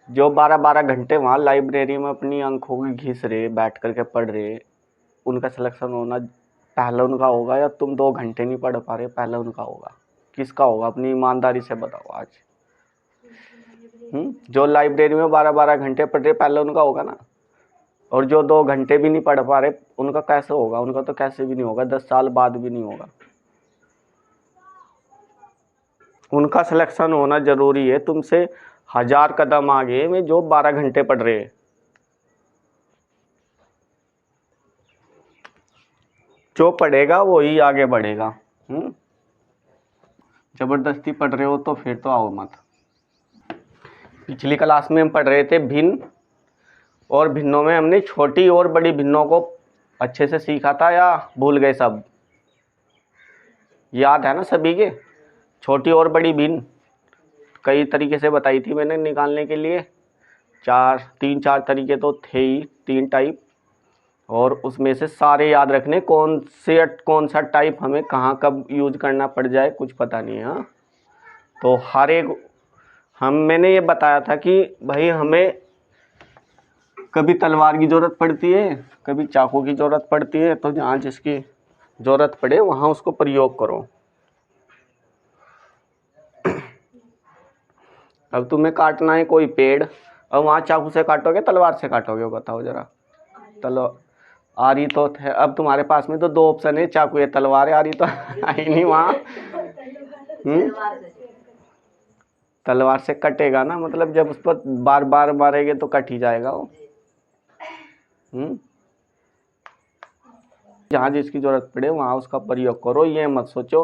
जो 12-12 घंटे वहाँ लाइब्रेरी में अपनी आंखों की घिस रहे, बैठ करके पढ़ रहे, उनका सिलेक्शन होना पहले उनका होगा या तुम 2 घंटे नहीं पढ़ पा रहे पहले उनका होगा? किसका होगा? अपनी ईमानदारी से बताओ आज। जो लाइब्रेरी में 12-12 घंटे पढ़ रहे पहले उनका होगा ना। और जो 2 घंटे भी नहीं पढ़ पा रहे उनका कैसे होगा? उनका तो कैसे भी नहीं होगा, 10 साल बाद भी नहीं होगा। उनका सिलेक्शन होना जरूरी है तुमसे 1000 कदम आगे में जो 12 घंटे पढ़ रहे हैं। जो पढ़ेगा वो ही आगे बढ़ेगा। जबरदस्ती पढ़ रहे हो तो फिर तो आओ मत। पिछली क्लास में हम पढ़ रहे थे भिन्न और भिन्नों में हमने छोटी और बड़ी भिन्नों को अच्छे से सीखा था या भूल गए सब? याद है ना सभी के? छोटी और बड़ी भिन्न कई तरीके से बताई थी मैंने निकालने के लिए। 3-4 तरीके तो थे ही, 3 टाइप। और उसमें से सारे याद रखने कौन सा टाइप हमें कहाँ कब यूज करना पड़ जाए कुछ पता नहीं है। हाँ, तो हर एक मैंने ये बताया था कि भाई हमें कभी तलवार की ज़रूरत पड़ती है, कभी चाकू की ज़रूरत पड़ती है, तो जहाँ जिसकी ज़रूरत पड़े वहाँ उसको प्रयोग करो। अब तुम्हें काटना है कोई पेड़, अब वहाँ चाकू से काटोगे तलवार से काटोगे? बताओ जरा। आ रही तो थे, अब तुम्हारे पास में तो 2 ऑप्शन है, चाकू या तलवार है। आ रही तो आई नहीं वहाँ। तलवार से कटेगा ना, मतलब जब उस पर बार बार मारेंगे तो कट ही जाएगा वो। जहाँ जिसकी जरूरत पड़े वहाँ उसका प्रयोग करो। ये मत सोचो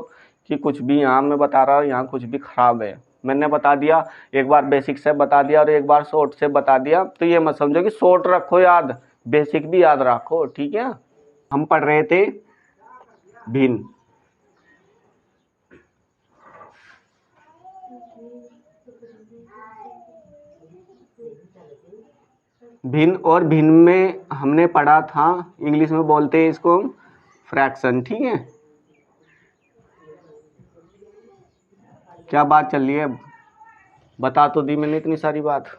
कि कुछ भी यहाँ मैं बता रहा हूँ यहाँ कुछ भी खराब है। मैंने बता दिया, एक बार बेसिक से बता दिया और एक बार शॉर्ट से बता दिया, तो ये मत समझो कि शॉर्ट रखो याद, बेसिक भी याद रखो, ठीक है। हम पढ़ रहे थे भिन्न। भिन्न और भिन्न में हमने पढ़ा था, इंग्लिश में बोलते हैं इसको फ्रैक्शन, ठीक है। क्या बात चल रही है? बता तो दी मैंने इतनी सारी बात।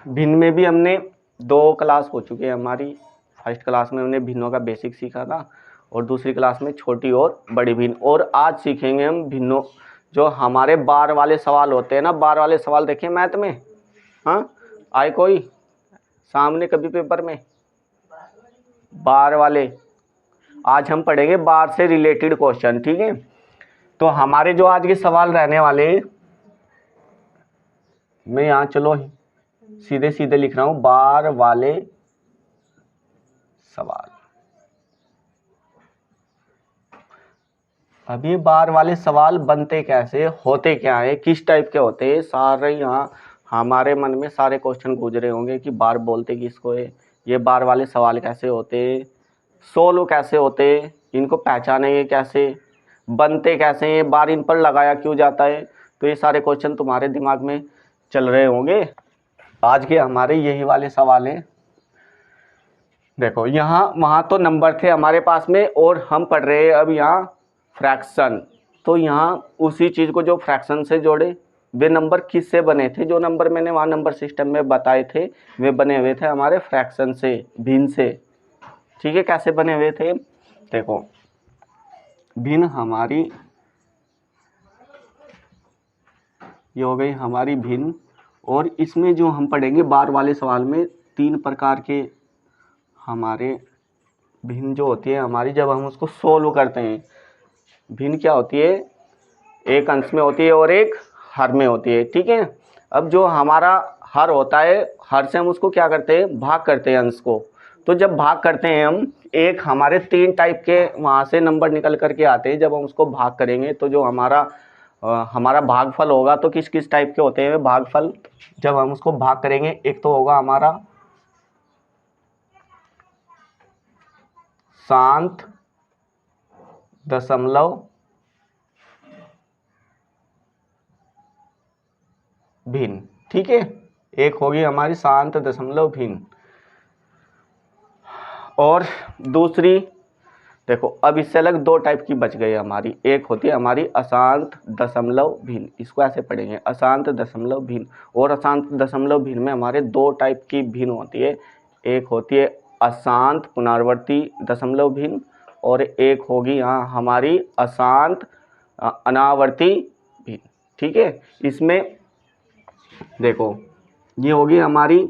भिन्न में भी हमने 2 क्लास हो चुके हैं हमारी। फर्स्ट क्लास में हमने भिन्नों का बेसिक सीखा था और दूसरी क्लास में छोटी और बड़ी भिन्न। और आज सीखेंगे हम भिन्नों, जो हमारे बार वाले सवाल होते हैं ना, बार वाले सवाल देखे मैथ में? हाँ, आए कोई सामने कभी पेपर में बार वाले? आज हम पढ़ेंगे बार से रिलेटेड क्वेश्चन, ठीक है। तो हमारे जो आज के सवाल रहने वाले, मैं यहाँ चलो सीधे सीधे लिख रहा हूं, बार वाले सवाल। अब ये बार वाले सवाल बनते कैसे, होते क्या है, किस टाइप के होते हैं, सारे यहाँ हमारे मन में सारे क्वेश्चन गुजरे होंगे कि बार बोलते किसको है, ये बार वाले सवाल कैसे होते, सोल्व कैसे होते, इनको पहचानेंगे कैसे, बनते कैसे हैं, बार इन पर लगाया क्यों जाता है। तो ये सारे क्वेश्चन तुम्हारे दिमाग में चल रहे होंगे। आज के हमारे यही वाले सवाल हैं। देखो यहाँ वहाँ तो नंबर थे हमारे पास में और हम पढ़ रहे हैं अब यहाँ फ्रैक्शन। तो यहाँ उसी चीज़ को जो फ्रैक्शन से जोड़े, वे नंबर किस से बने थे? जो नंबर मैंने वहाँ नंबर सिस्टम में बताए थे वे बने हुए थे हमारे फ्रैक्शन से, भिन्न से, ठीक है। कैसे बने हुए थे? देखो भिन्न हमारी, ये हो गई हमारी भिन्न। और इसमें जो हम पढ़ेंगे बार वाले सवाल में 3 प्रकार के हमारे भिन्न जो होती है हमारी, जब हम उसको सोल्व करते हैं। भिन्न क्या होती है? एक अंश में होती है और एक हर में होती है, ठीक है। अब जो हमारा हर होता है, हर से हम उसको क्या करते हैं, भाग करते हैं अंश को। तो जब भाग करते हैं हम, एक हमारे 3 टाइप के वहाँ से नंबर निकल करके आते हैं। जब हम उसको भाग करेंगे तो जो हमारा भागफल होगा, तो किस किस टाइप के होते हैं भागफल जब हम उसको भाग करेंगे? एक तो होगा हमारा शांत दशमलव भिन्न, ठीक है। एक होगी हमारी शांत दशमलव भिन्न। और दूसरी देखो अब इससे अलग दो टाइप की बच गई हमारी। एक होती है हमारी अशांत दशमलव भिन्न, इसको ऐसे पढ़ेंगे अशांत दशमलव भिन्न। और अशांत दशमलव भिन्न में हमारे दो टाइप की भिन्न होती है। एक होती है अशांत पुनरावर्ती दशमलव भिन्न और एक होगी यहाँ हमारी अशांत अनावर्ती भिन्न। ठीक है, इसमें देखो ये होगी हमारी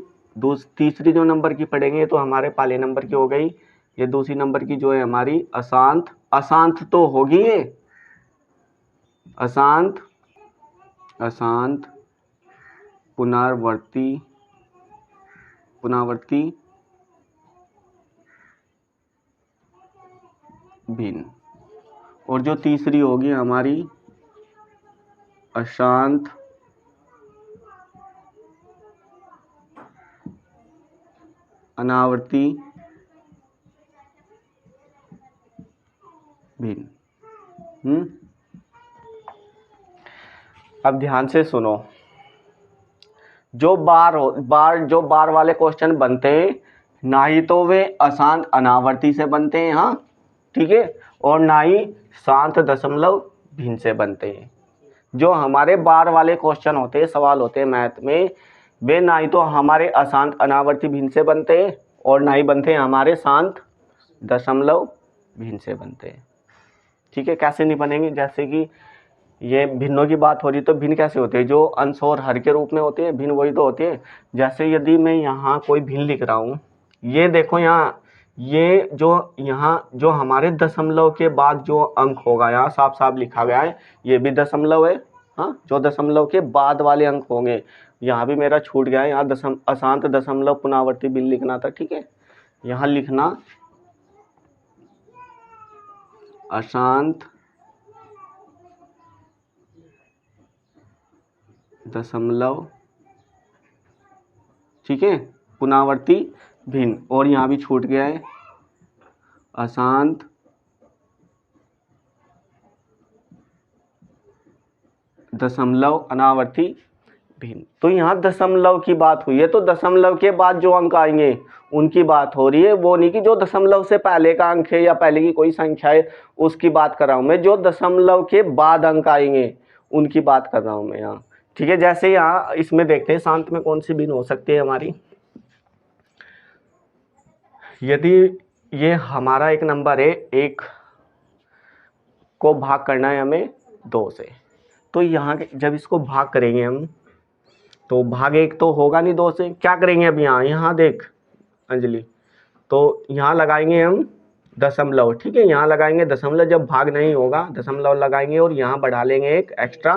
तीसरी जो नंबर की पढ़ेंगे तो हमारे पहले नंबर की हो गई। ये दूसरी नंबर की जो है हमारी अशांत, अशांत तो होगी ये अशांत, अशांत पुनरावर्ती भिन्न। और जो तीसरी होगी हमारी अशांत अनावर्ती भिन्न। अब ध्यान से सुनो, जो बार वाले क्वेश्चन बनते हैं ना ही तो वे अशांत अनावर्ती से बनते हैं, हाँ ठीक है, और ना ही शांत दशमलव भिन्न से बनते हैं। जो हमारे बार वाले क्वेश्चन होते हैं, सवाल होते हैं मैथ में, वे ना ही तो हमारे अशांत अनावर्ती भिन्न से बनते हैं और ना ही बनते हैं हमारे शांत दशमलव भिन्न से बनते हैं। ठीक है, कैसे नहीं बनेंगे? जैसे कि ये भिन्नों की बात हो रही तो भिन्न कैसे होते हैं? जो अंश और हर के रूप में होते हैं, भिन्न वही तो होते हैं। जैसे यदि मैं यहाँ कोई भिन्न लिख रहा हूँ, ये देखो यहाँ, ये जो यहाँ जो हमारे दशमलव के बाद जो अंक होगा यहाँ साफ साफ लिखा गया है, ये भी दशमलव है। हाँ, जो दशमलव के बाद वाले अंक होंगे, यहाँ भी मेरा छूट गया है, यहाँ अशांत दशमलव पुनरावर्ती भिन्न लिखना था। ठीक है, यहाँ लिखना अशांत दशमलव, ठीक है, पुनरावर्ती भिन्न। और यहाँ भी छूट गया है अशांत दशमलव अनावर्ती भिन्न। तो यहाँ दशमलव की बात हुई है, तो दशमलव के बाद जो अंक आएंगे उनकी बात हो रही है, वो नहीं कि जो दशमलव से पहले का अंक है या पहले की कोई संख्या है उसकी बात कर रहा हूँ मैं। जो दशमलव के बाद अंक आएंगे उनकी बात कर रहा हूँ मैं यहाँ। ठीक है, जैसे यहाँ इसमें देखते हैं शांत में कौन सी भिन्न हो सकती है हमारी। यदि ये हमारा एक नंबर है, एक को भाग करना है हमें 2 से, तो यहाँ जब इसको भाग करेंगे हम तो भाग 1 तो होगा नहीं 2 से। क्या करेंगे अब यहाँ देख अंजलि, तो यहाँ लगाएंगे हम दशमलव। ठीक है, यहाँ लगाएंगे दशमलव, जब भाग नहीं होगा दशमलव लगाएंगे और यहाँ बढ़ा लेंगे एक एक्स्ट्रा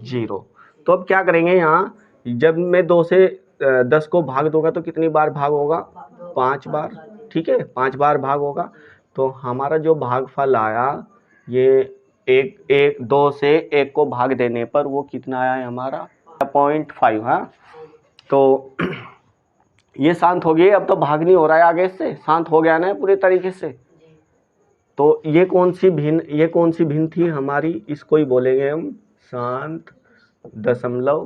0। तो अब क्या करेंगे यहाँ, जब मैं 2 से 10 को भाग दूंगा तो कितनी बार भाग होगा? 5 बार। ठीक है, 5 बार भाग होगा। तो हमारा जो भागफल आया ये एक 2 से 1 को भाग देने पर वो कितना आया है हमारा? 0.5। हाँ, तो ये शांत हो गई। अब तो भाग नहीं हो रहा है आगे से, शांत हो गया ना पूरे तरीके से। तो ये कौन सी भिन्न थी हमारी? इसको ही बोलेंगे हम शांत दशमलव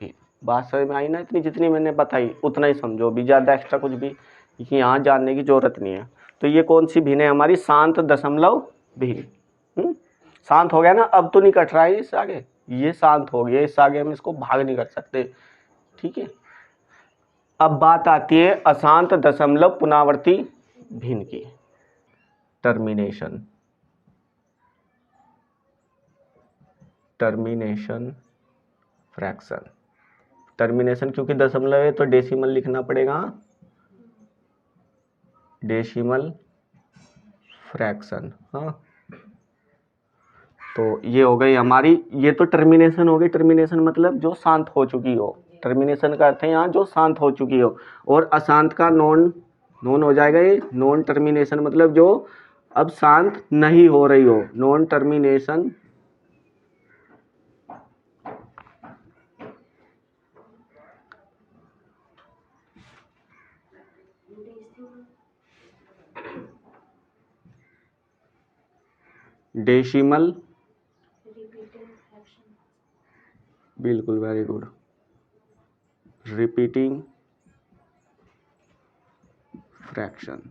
भिन्न। बात समझ में आई ना? इतनी जितनी मैंने बताई उतना ही समझो, भी ज़्यादा एक्स्ट्रा कुछ भी यहाँ जानने की जरूरत नहीं है। तो ये कौन सी भिन्न है हमारी? शांत दशमलव भिन्न। शांत हो गया ना, अब तो नहीं कट रहा है इससे आगे, ये शांत हो गया, इससे आगे हम इसको भाग नहीं कर सकते। ठीक है, अब बात आती है अशांत दशमलव पुनरावर्ती भिन्न की। Termination fraction. टर्मिनेशन क्योंकि दशमलव है तो डेसिमल लिखना पड़ेगा, डेसिमल फ्रैक्शन। हाँ, तो ये हो गई हमारी, ये तो टर्मिनेशन हो गई। टर्मिनेशन मतलब जो शांत हो चुकी हो। टर्मिनेशन का अर्थ है यहाँ जो शांत हो चुकी हो। और अशांत का नॉन हो जाएगा ये नॉन टर्मिनेशन, मतलब जो अब शांत नहीं हो रही हो, नॉन टर्मिनेशन डेसिमल। बिल्कुल, वेरी गुड। Repeating fraction.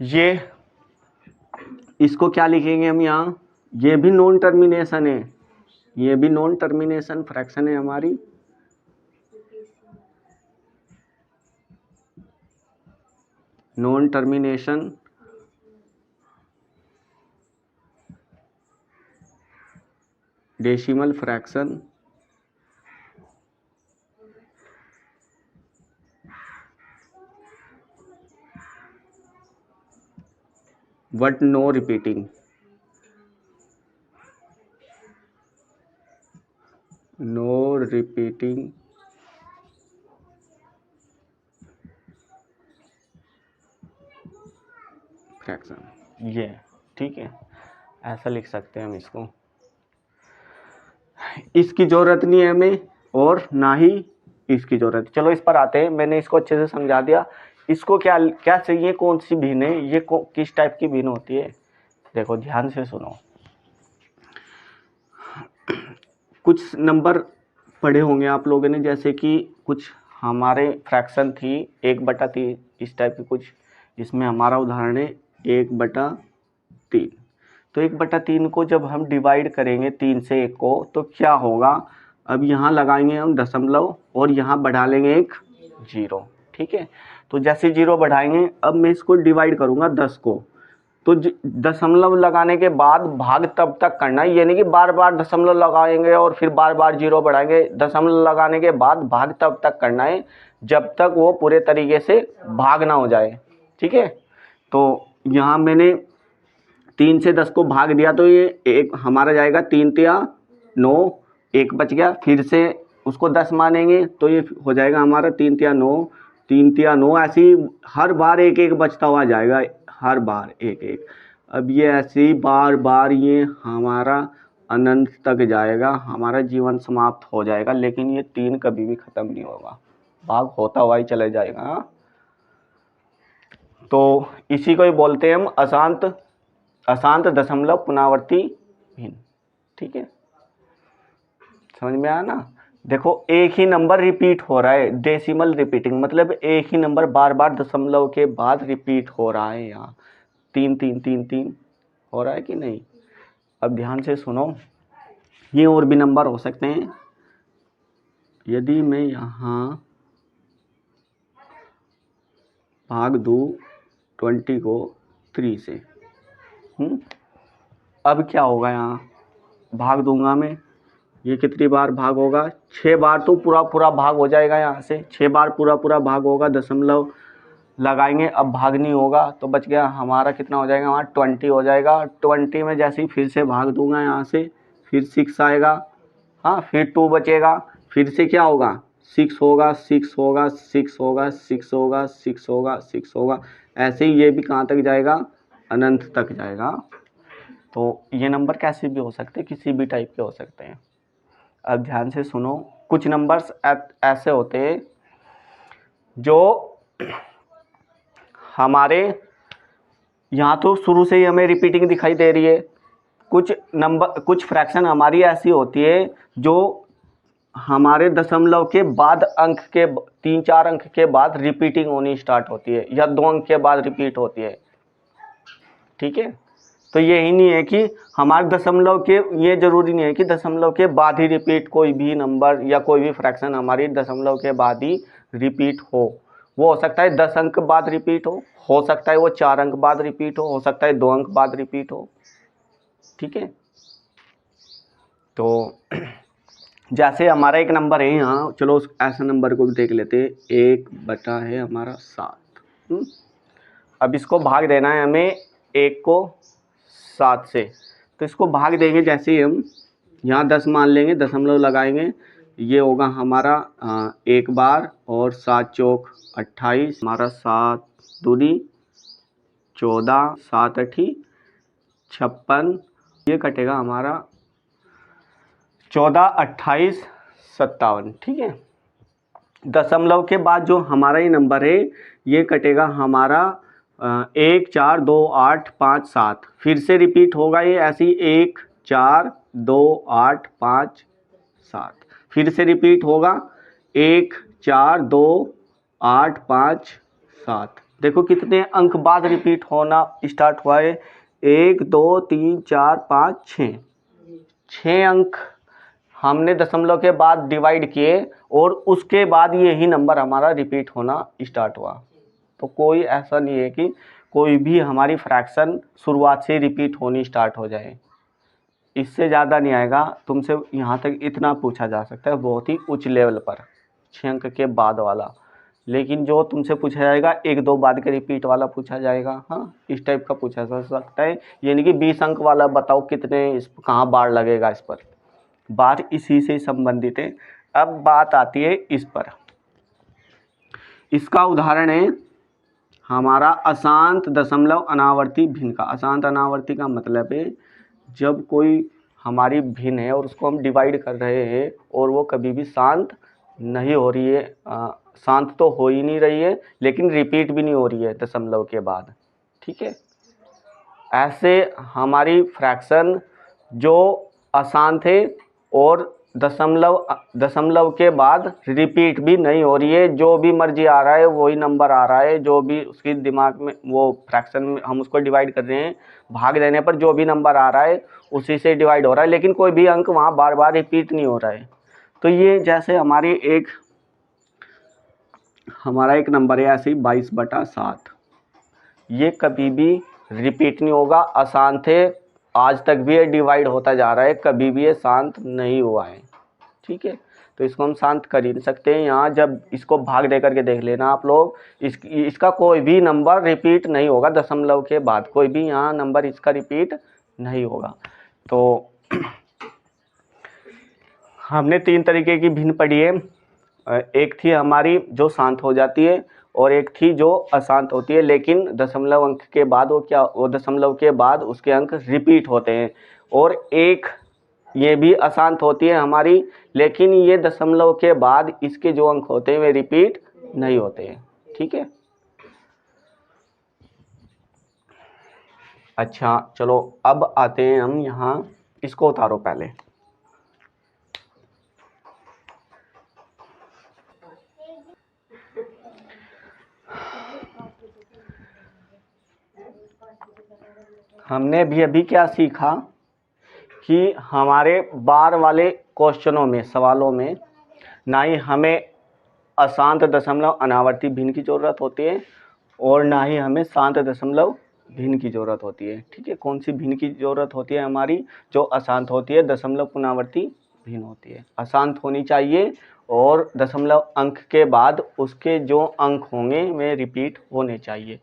ये इसको क्या लिखेंगे हम यहाँ, ये भी नॉन टर्मिनेशन है, ये भी नॉन टर्मिनेशन फ्रैक्शन है हमारी। Non termination decimal fraction but no repeating, no repeating fraction, ये ठीक है, ऐसा लिख सकते हैं हम इसको। इसकी जरूरत नहीं है हमें और ना ही इसकी जरूरत। चलो इस पर आते हैं, मैंने इसको अच्छे से समझा दिया। इसको क्या क्या चाहिए, कौन सी भिन्न है, ये किस टाइप की भिन्न होती है। देखो ध्यान से सुनो, कुछ नंबर पढ़े होंगे आप लोगों ने, जैसे कि कुछ हमारे फ्रैक्शन थी 1/3 इस टाइप की कुछ, इसमें हमारा उदाहरण है 1/3। तो 1/3 को जब हम डिवाइड करेंगे 3 से 1 को तो क्या होगा, अब यहाँ लगाएंगे हम दशमलव और यहाँ बढ़ा लेंगे एक 0, ठीक है। तो जैसे 0 बढ़ाएंगे, अब मैं इसको डिवाइड करूँगा 10 को, तो दशमलव लगाने के बाद भाग तब तक करना है, यानी कि बार बार दशमलव लगाएंगे और फिर बार बार 0 बढ़ाएंगे। दशमलव लगाने के बाद भाग तब तक करना है जब तक वो पूरे तरीके से भाग ना हो जाए, ठीक है। तो यहाँ मैंने 3 से 10 को भाग दिया, तो ये एक हमारा जाएगा 3 तिया 9, 1 बच गया, फिर से उसको 10 मानेंगे तो ये हो जाएगा हमारा 3 तिया 9, 3 तिया 9, ऐसे ही हर बार एक एक बचता हुआ जाएगा, हर बार एक एक। अब ये ऐसे ही बार बार ये हमारा अनंत तक जाएगा, हमारा जीवन समाप्त हो जाएगा, लेकिन ये 3 कभी भी ख़त्म नहीं होगा, भाग होता हुआ ही चले जाएगा। तो इसी को ही बोलते हैं हम अशांत दशमलव पुनरावर्ती भिन्न, ठीक है। समझ में आया ना। देखो एक ही नंबर रिपीट हो रहा है, डेसिमल रिपीटिंग मतलब एक ही नंबर बार बार दशमलव के बाद रिपीट हो रहा है, यहाँ 3 3 3 3 हो रहा है कि नहीं। अब ध्यान से सुनो, ये और भी नंबर हो सकते हैं। यदि मैं यहाँ भाग दूँ 20 को 3 से, अब क्या होगा, यहाँ भाग दूंगा मैं, ये कितनी बार भाग होगा, 6 बार तो पूरा पूरा भाग हो जाएगा, यहाँ से 6 बार पूरा पूरा भाग होगा, दशमलव लगाएंगे, अब भाग नहीं होगा, तो बच गया हमारा कितना हो जाएगा, वहाँ 20 हो जाएगा। 20 में जैसे ही फिर से भाग दूंगा यहाँ से, फिर 6 आएगा, हाँ फिर 2 बचेगा, फिर से क्या होगा 6 होगा, 6 होगा, 6 होगा, 6 होगा, 6 होगा, 6 होगा, ऐसे ही ये भी कहाँ तक जाएगा, अनंत तक जाएगा। तो ये नंबर कैसे भी हो सकते हैं, किसी भी टाइप के हो सकते हैं। अब ध्यान से सुनो, कुछ नंबर्स ऐसे होते हैं जो हमारे यहाँ तो शुरू से ही हमें रिपीटिंग दिखाई दे रही है, कुछ फ्रैक्शन हमारी ऐसी होती है जो हमारे दशमलव के बाद अंक के 3-4 अंक के बाद रिपीटिंग होनी स्टार्ट होती है, या 2 अंक के बाद रिपीट होती है, ठीक है। तो यही नहीं है कि हमारे दशमलव के, ये जरूरी नहीं है कि दशमलव के बाद ही रिपीट कोई भी नंबर या कोई भी फ्रैक्शन हमारी दशमलव के बाद ही रिपीट हो सकता है 10 अंक बाद रिपीट हो सकता है वो 4 अंक बाद रिपीट हो सकता है 2 अंक बाद रिपीट हो, ठीक है। तो जैसे हमारा एक नंबर है यहाँ, चलो ऐसा नंबर को भी देख लेते हैं, 1 है हमारा 7। अब इसको भाग देना है हमें 1 को 7 से, तो इसको भाग देंगे, जैसे ही हम यहाँ 10 मान लेंगे, दशमलव लगाएंगे, ये होगा हमारा 1 बार, और 7 चौक 28, हमारा 7 दूनी 14, 7 अठी 56, ये कटेगा हमारा 14, 28, 57, ठीक है। दशमलव के बाद जो हमारा ये नंबर है ये कटेगा हमारा 1 4 2 8 5 7, फिर से रिपीट होगा ये ऐसे ही 1 4 2 8 5 7, फिर से रिपीट होगा 1 4 2 8 5 7, देखो कितने अंक बाद रिपीट होना स्टार्ट हुआ है, 1 2 3 4 5 6, 6 अंक हमने दशमलव के बाद डिवाइड किए और उसके बाद यही नंबर हमारा रिपीट होना स्टार्ट हुआ। तो कोई ऐसा नहीं है कि कोई भी हमारी फ्रैक्शन शुरुआत से रिपीट होनी स्टार्ट हो जाए, इससे ज़्यादा नहीं आएगा। तुमसे यहाँ तक इतना पूछा जा सकता है बहुत ही उच्च लेवल पर 6 अंक के बाद वाला, लेकिन जो तुमसे पूछा जाएगा 1 2 बाद के रिपीट वाला पूछा जाएगा। हाँ, इस टाइप का पूछा जा सकता है, यानी कि 20 अंक वाला बताओ कितने इस कहाँ बार लगेगा, इस पर बार इसी से संबंधित है। अब बात आती है इस पर, इसका उदाहरण है हमारा अशांत दशमलव अनावर्ती भिन्न का। अशांत अनावर्ती का मतलब है जब कोई हमारी भिन्न है और उसको हम डिवाइड कर रहे हैं और वो कभी भी शांत नहीं हो रही है, शांत तो हो ही नहीं रही है लेकिन रिपीट भी नहीं हो रही है दशमलव के बाद। ठीक है, ऐसे हमारी फ्रैक्शन जो अशांत है और दशमलव के बाद रिपीट भी नहीं हो रही है, जो भी मर्जी आ रहा है वही नंबर आ रहा है, जो भी उसकी दिमाग में वो फ्रैक्शन में हम उसको डिवाइड कर रहे हैं, भाग देने पर जो भी नंबर आ रहा है उसी से डिवाइड हो रहा है, लेकिन कोई भी अंक वहाँ बार बार रिपीट नहीं हो रहा है। तो ये जैसे हमारा एक नंबर है ऐसे ही 22/7, ये कभी भी रिपीट नहीं होगा, अशांत है, आज तक भी ये डिवाइड होता जा रहा है, कभी भी ये शांत नहीं हुआ है। ठीक है, तो इसको हम शांत कर ही नहीं सकते हैं। यहाँ जब इसको भाग दे करके देख लेना आप लोग, इसका कोई भी नंबर रिपीट नहीं होगा दशमलव के बाद, कोई भी यहाँ नंबर इसका रिपीट नहीं होगा। तो हमने 3 तरीके की भिन्न पढ़ी है, एक थी हमारी जो शांत हो जाती है और एक थी जो अशांत होती है, लेकिन दशमलव अंक के बाद वो दशमलव के बाद उसके अंक रिपीट होते हैं, और एक ये भी अशांत होती है हमारी, लेकिन ये दशमलव के बाद इसके जो अंक होते हैं वे रिपीट नहीं होते हैं। ठीक है, अच्छा चलो अब आते हैं हम यहाँ, इसको उतारो पहले। हमने भी अभी क्या सीखा कि हमारे बार वाले क्वेश्चनों में, सवालों में ना ही हमें अशांत दशमलव अनावर्ती भिन्न की ज़रूरत होती है और ना ही हमें शांत दशमलव भिन्न की ज़रूरत होती है। ठीक है, कौन सी भिन्न की ज़रूरत होती है हमारी? जो अशांत होती है, दशमलव पुनरावर्ती भिन्न होती है, अशांत होनी चाहिए और दशमलव अंक के बाद उसके जो अंक होंगे वे रिपीट होने चाहिए।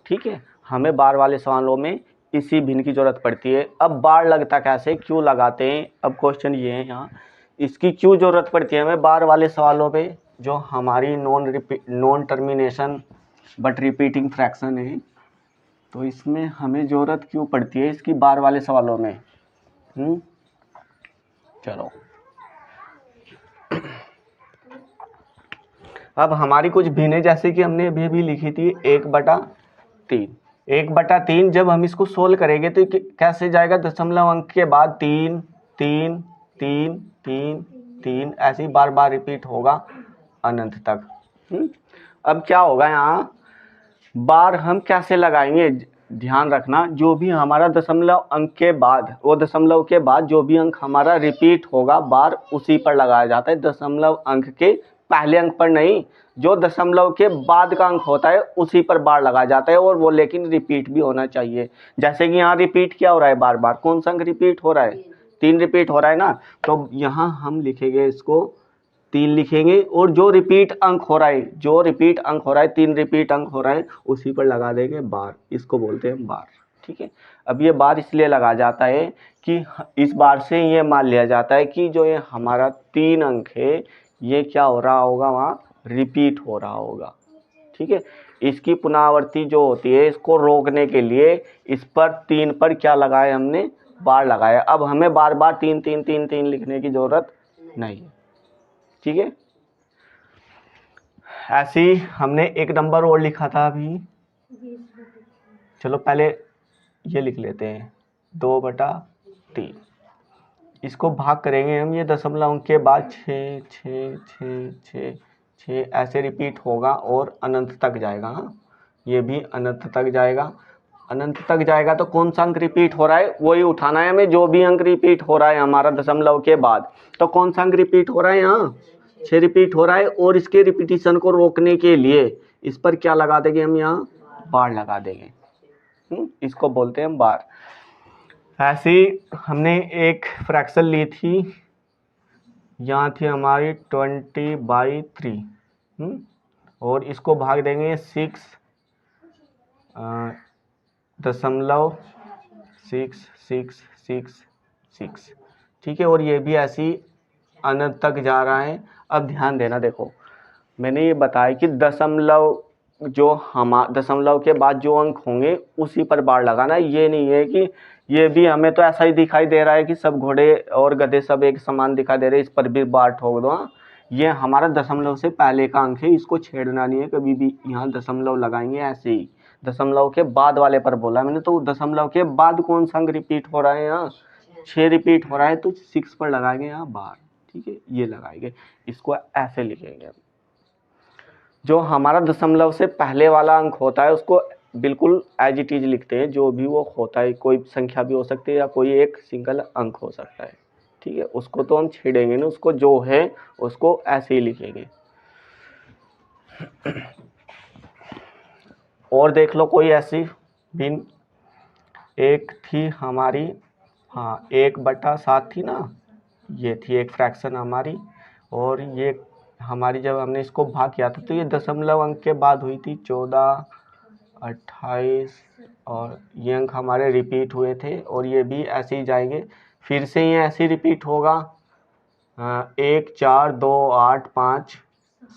ठीक है, हमें बार वाले सवालों में इसी भिन्न की ज़रूरत पड़ती है। अब बार लगता कैसे, क्यों लगाते हैं, अब क्वेश्चन ये है यहाँ, इसकी क्यों ज़रूरत पड़ती है हमें बार वाले सवालों पे? जो हमारी non termination but repeating fraction है, तो इसमें हमें ज़रूरत क्यों पड़ती है इसकी बार वाले सवालों में? चलो अब हमारी कुछ भिन्नें जैसे कि हमने अभी अभी लिखी थी 1/3। 1/3 जब हम इसको सोल्व करेंगे तो कैसे जाएगा? दशमलव अंक के बाद 3 3 3 3 3 ऐसे ही बार बार रिपीट होगा अनंत तक। अब क्या होगा यहाँ, बार हम कैसे लगाएंगे? ध्यान रखना, जो भी हमारा दशमलव अंक के बाद, वो दशमलव के बाद जो भी अंक हमारा रिपीट होगा बार उसी पर लगाया जाता है, दशमलव अंक के पहले अंक पर नहीं, जो दशमलव के बाद का अंक होता है उसी पर बार लगाया जाता है, और वो लेकिन रिपीट भी होना चाहिए। जैसे कि यहाँ रिपीट क्या हो रहा है बार बार? कौन सा अंक रिपीट हो रहा है? 3 रिपीट हो रहा है ना, तो यहाँ हम लिखेंगे इसको 3 लिखेंगे, और जो रिपीट अंक हो रहा है, 3 रिपीट अंक हो रहा है उसी पर लगा देंगे बार, इसको बोलते हैं बार। ठीक है, अब ये बार इसलिए लगा जाता है कि इस बार से ये मान लिया जाता है कि जो ये हमारा 3 अंक है ये क्या हो रहा होगा, वहाँ रिपीट हो रहा होगा। ठीक है, इसकी पुनरावृत्ति जो होती है इसको रोकने के लिए इस पर 3 पर क्या लगाया हमने? बार लगाया। अब हमें बार बार 3 3 3 3 लिखने की ज़रूरत नहीं है। ठीक है, ऐसे ही हमने एक नंबर और लिखा था अभी, चलो पहले ये लिख लेते हैं 2/3। इसको भाग करेंगे हम, ये दशमलव अंक के बाद 6 6 6 6 6 ऐसे रिपीट होगा और अनंत तक जाएगा। हाँ, ये भी अनंत तक जाएगा। अनंत तक जाएगा तो कौन सा अंक रिपीट हो रहा है वही उठाना है हमें, जो भी अंक रिपीट हो रहा है हमारा दशमलव के बाद। तो कौन सा अंक रिपीट हो रहा है, यहाँ 6 रिपीट हो रहा है, और इसके रिपीटिशन को रोकने के लिए इस पर क्या लगा देंगे हम, यहाँ बार लगा देंगे। इसको बोलते हैं हम बार। ऐसे ही हमने एक फ्रैक्शन ली थी, यहाँ थी हमारी 20/3, और इसको भाग देंगे 6.6666, ठीक है। और ये भी ऐसी अनंत तक जा रहा है। अब ध्यान देना, देखो मैंने ये बताया कि दशमलव दशमलव के बाद जो अंक होंगे उसी पर बार लगाना। ये नहीं है कि ये भी हमें तो ऐसा ही दिखाई दे रहा है कि सब घोड़े और गधे सब एक समान दिखाई दे रहे हैं, इस पर भी बार ठोक दो। ये हमारा दशमलव से पहले का अंक है, इसको छेड़ना नहीं है कभी भी। यहाँ दशमलव लगाएंगे ऐसे ही, दशमलव के बाद वाले पर बोला मैंने, तो दशमलव के बाद कौन सा अंक रिपीट हो रहा है, यहाँ 6 रिपीट हो रहा है, तो 6 पर लगाएंगे यहाँ बार, ठीक है। ये लगाएंगे, इसको ऐसे लिखेंगे। जो हमारा दशमलव से पहले वाला अंक होता है उसको बिल्कुल एज इट इज लिखते हैं, जो भी वो होता है, कोई संख्या भी हो सकती है या कोई एक सिंगल अंक हो सकता है, ठीक है। उसको तो हम छेड़ेंगे ना, उसको जो है उसको ऐसे ही लिखेंगे। और देख लो कोई ऐसी भिन्न, एक थी हमारी, हाँ 1/7 थी ना, ये थी एक फ्रैक्शन हमारी, और ये हमारी जब हमने इसको भाग किया था तो ये दशमलव अंक के बाद हुई थी 14, 28, और ये अंक हमारे रिपीट हुए थे, और ये भी ऐसे ही जाएंगे। फिर से ये ऐसे ही रिपीट होगा, 1, 4, 2, 8, 5,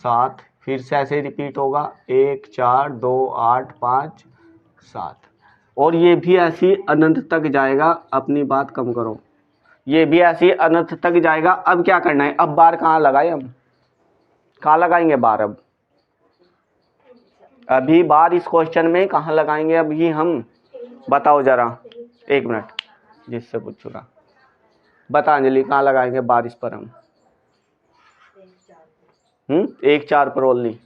7, फिर से ऐसे ही रिपीट होगा 1, 4, 2, 8, 5, 7, और ये भी ऐसी अनंत तक जाएगा। अपनी बात कम करो, ये भी ऐसी अनंत तक जाएगा। अब क्या करना है, अब बार कहाँ लगाए, हम कहाँ लगाएंगे बार, अब अभी बार इस क्वेश्चन में कहाँ लगाएंगे अभी हम, बताओ जरा, 1 मिनट, जिससे पूछूंगा, बता अंजलि, कहाँ लगाएंगे बार इस पर हम, 1, 4 पर ओनली,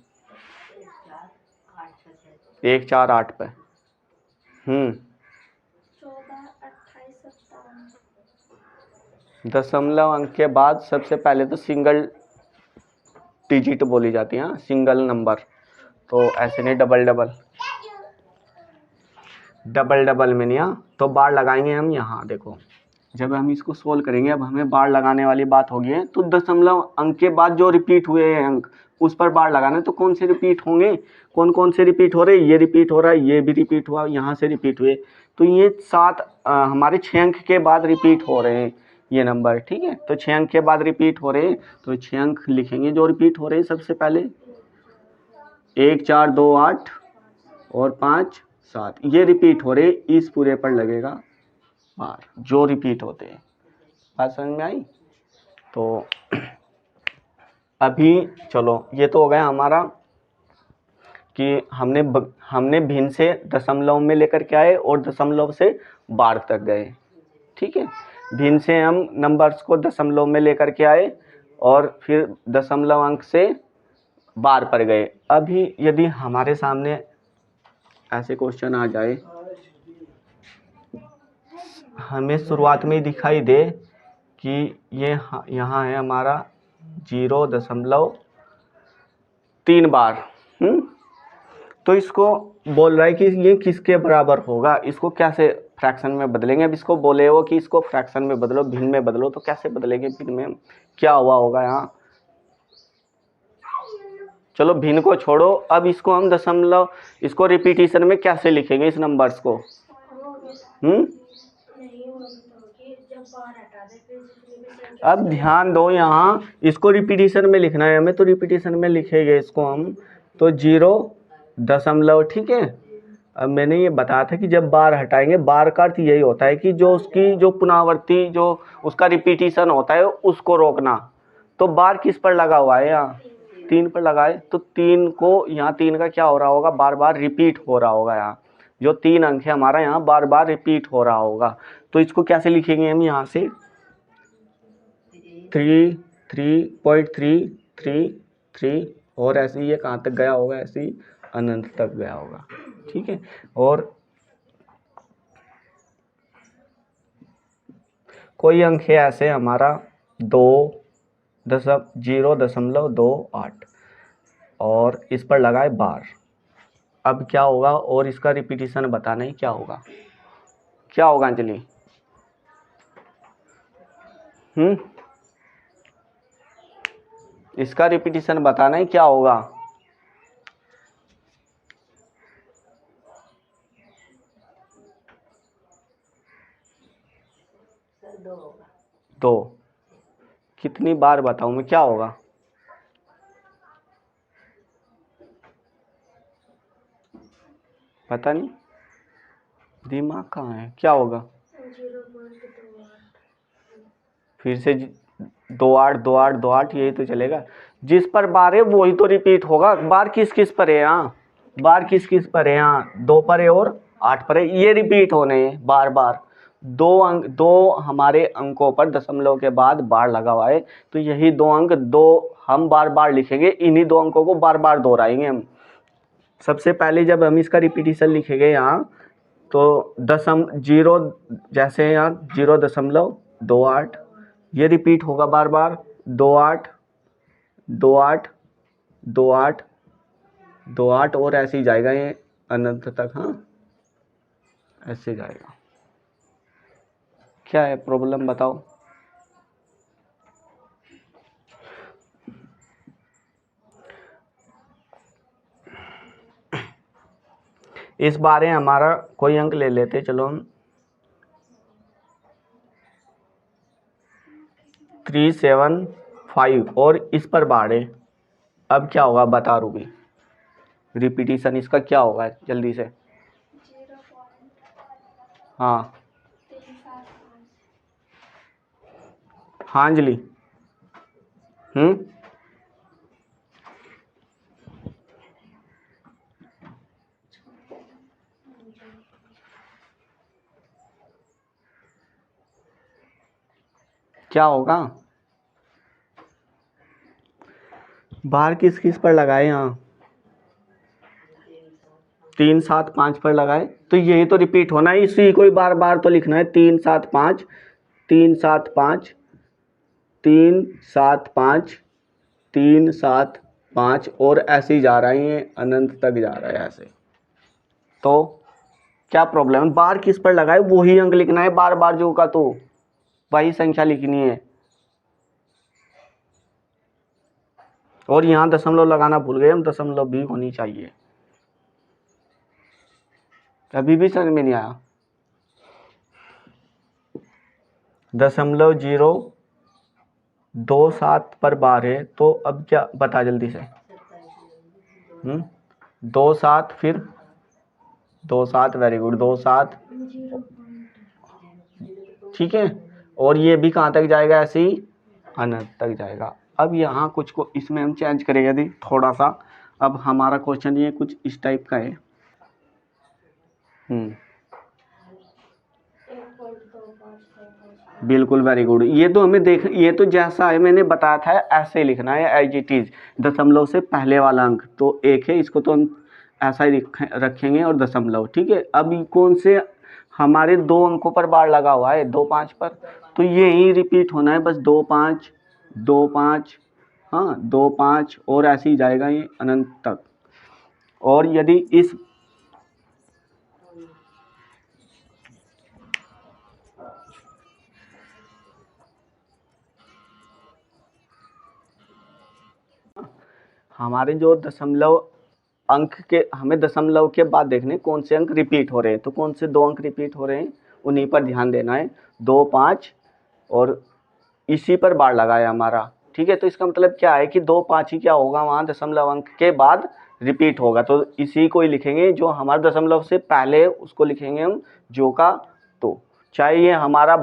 1, 4, 8 पे, 14, 28, 57 दशमलव अंक के बाद सबसे पहले तो सिंगल डिजिट बोली जाती है, सिंगल नंबर, तो ऐसे नहीं, डबल डबल में नहीं, तो बार लगाएंगे हम यहाँ। देखो जब हम इसको सोल्व करेंगे, अब हमें बार लगाने वाली बात होगी है, तो दशमलव अंक के बाद जो रिपीट हुए हैं अंक उस पर बार लगाना है। तो कौन से रिपीट होंगे, कौन कौन से रिपीट हो रहे हैं, ये रिपीट हो रहा है, ये भी रिपीट हुआ, यहाँ से रिपीट हुए, तो ये 7 हमारे 6 अंक के बाद रिपीट हो रहे हैं ये नंबर, ठीक है। तो 6 अंक के बाद रिपीट हो रहे हैं, तो 6 अंक लिखेंगे जो रिपीट हो रहे हैं। सबसे पहले 1, 4, 2, 8 और 5, 7 ये रिपीट हो रहे, इस पूरे पर लगेगा बार, जो रिपीट होते हैं। बात समझ में आई? तो अभी चलो, ये तो हो गया हमारा कि हमने भिन्न से दशमलव में लेकर के आए और दशमलव से बार तक गए, ठीक है। भिन्न से हम नंबर्स को दशमलव में लेकर के आए और फिर दशमलव अंक से बार पर गए। अभी यदि हमारे सामने ऐसे क्वेश्चन आ जाए, हमें शुरुआत में ही दिखाई दे कि ये यहाँ है हमारा 0.3 बार, तो इसको बोल रहा है कि ये किसके बराबर होगा, इसको कैसे फ्रैक्शन में बदलेंगे। अब इसको बोले हो कि इसको फ्रैक्शन में बदलो, भिन्न में बदलो, तो कैसे बदलेंगे भिन्न में, क्या हुआ होगा यहाँ। चलो भिन्न को छोड़ो, अब इसको हम दशमलव, इसको रिपीटिशन में कैसे लिखेंगे इस नंबर्स को, अब ध्यान दो, यहाँ इसको रिपीटिशन में लिखना है हमें, तो रिपीटिशन में लिखेंगे इसको हम, तो 0 ठीक है। अब मैंने ये बताया था कि जब बार हटाएंगे, बार का अर्थ यही होता है कि जो उसकी जो पुनरावृत्ति, जो उसका रिपीटिशन होता है उसको रोकना। तो बार किस पर लगा हुआ है, यहाँ 3 पर लगाए, तो 3 को यहाँ 3 का क्या हो रहा होगा, बार बार रिपीट हो रहा होगा। यहाँ जो 3 अंक है हमारा, यहाँ बार बार रिपीट हो रहा होगा। तो इसको कैसे लिखेंगे हम, यहाँ से 3.333 और ऐसे ही ये कहाँ तक गया होगा, ऐसे ही अनंत तक गया होगा। ठीक है। और कोई अंक है ऐसे हमारा 0.28 और इस पर लगाए बार। अब क्या होगा, और इसका रिपीटिशन बताना है क्या होगा, क्या होगा अंजलि? इसका रिपीटिशन बताना है क्या होगा? दो। कितनी बार बताऊं मैं, क्या होगा? पता नहीं, दिमाग कहाँ है, क्या होगा? फिर से 2 8 यही तो चलेगा। जिस पर बार है वही तो रिपीट होगा। बार किस किस पर है यहाँ, बार किस किस पर है यहाँ, 2 पर है और 8 पर है, ये रिपीट होने हैं बार बार। दो हमारे अंकों पर दशमलव के बाद बार लगा हुआ है, तो यही 2 अंक हम बार बार लिखेंगे, इन्हीं 2 अंकों को बार बार दोहराएंगे हम। सबसे पहले जब हम इसका रिपीटिशन लिखेंगे यहाँ, तो जीरो, जैसे यहाँ 0.28 ये रिपीट होगा बार बार, 2 8 2 8 2 8 2 8 और ऐसे ही जाएगा ये अनंत तक। हाँ, ऐसे जाएगा। क्या है प्रॉब्लम बताओ? इस बारे हमारा कोई अंक ले लेते, चलो हम 375 और इस पर बाढ़े। अब क्या होगा बता रूबी, रिपीटिशन इसका क्या होगा जल्दी से? हाँ हाँ अंजलि। क्या होगा? बार किस किस पर लगाए यहाँ? 3 7 5 पर लगाए, तो यही तो रिपीट होना है, इसी को ही बार बार तो लिखना है। 3 7 5 3 7 5 3 7 5 3 7 5 और ऐसे ही जा रहा है, ये अनंत तक जा रहा है ऐसे। तो क्या प्रॉब्लम है? बार किस पर लगाए वही अंक लिखना है बार बार, जो का तो वही संख्या लिखनी है। और यहाँ दशमलव लगाना भूल गए हम, दशमलव भी होनी चाहिए। अभी भी समझ में नहीं आया? 0.27 पर बार है, तो अब क्या बता जल्दी से? 2 7 फिर 2 7, वेरी गुड, 2 7, ठीक है। और ये भी कहाँ तक जाएगा, ऐसे ही अनंत तक जाएगा। अब यहाँ कुछ को इसमें हम चेंज करेंगे यदि थोड़ा सा। अब हमारा क्वेश्चन ये कुछ इस टाइप का है। बिल्कुल, वेरी गुड। ये तो हमें ये तो जैसा है मैंने बताया था ऐसे लिखना है एज इट इज। दशमलव से पहले वाला अंक तो 1 है, इसको तो हम ऐसा ही रखेंगे और दशमलव, ठीक है। अब कौन से हमारे 2 अंकों पर बार लगा हुआ है, 2 5 पर, तो यही रिपीट होना है बस। 2 5 2 5, हाँ 2 5 और ऐसे ही जाएगा ये अनंत तक। और यदि इस हमारे जो दशमलव अंक के, हमें दशमलव के बाद देखने कौन से अंक रिपीट हो रहे हैं, तो कौन से 2 अंक रिपीट हो रहे हैं उन्हीं पर ध्यान देना है। 2 5 और इसी पर बार लगाया हमारा, ठीक है। तो इसका मतलब क्या है कि 2 5 ही क्या होगा वहाँ दशमलव अंक के बाद रिपीट होगा, तो इसी को ही लिखेंगे। जो हमारे दशमलव से पहले उसको लिखेंगे हम जो का तो। चाहे ये हमारा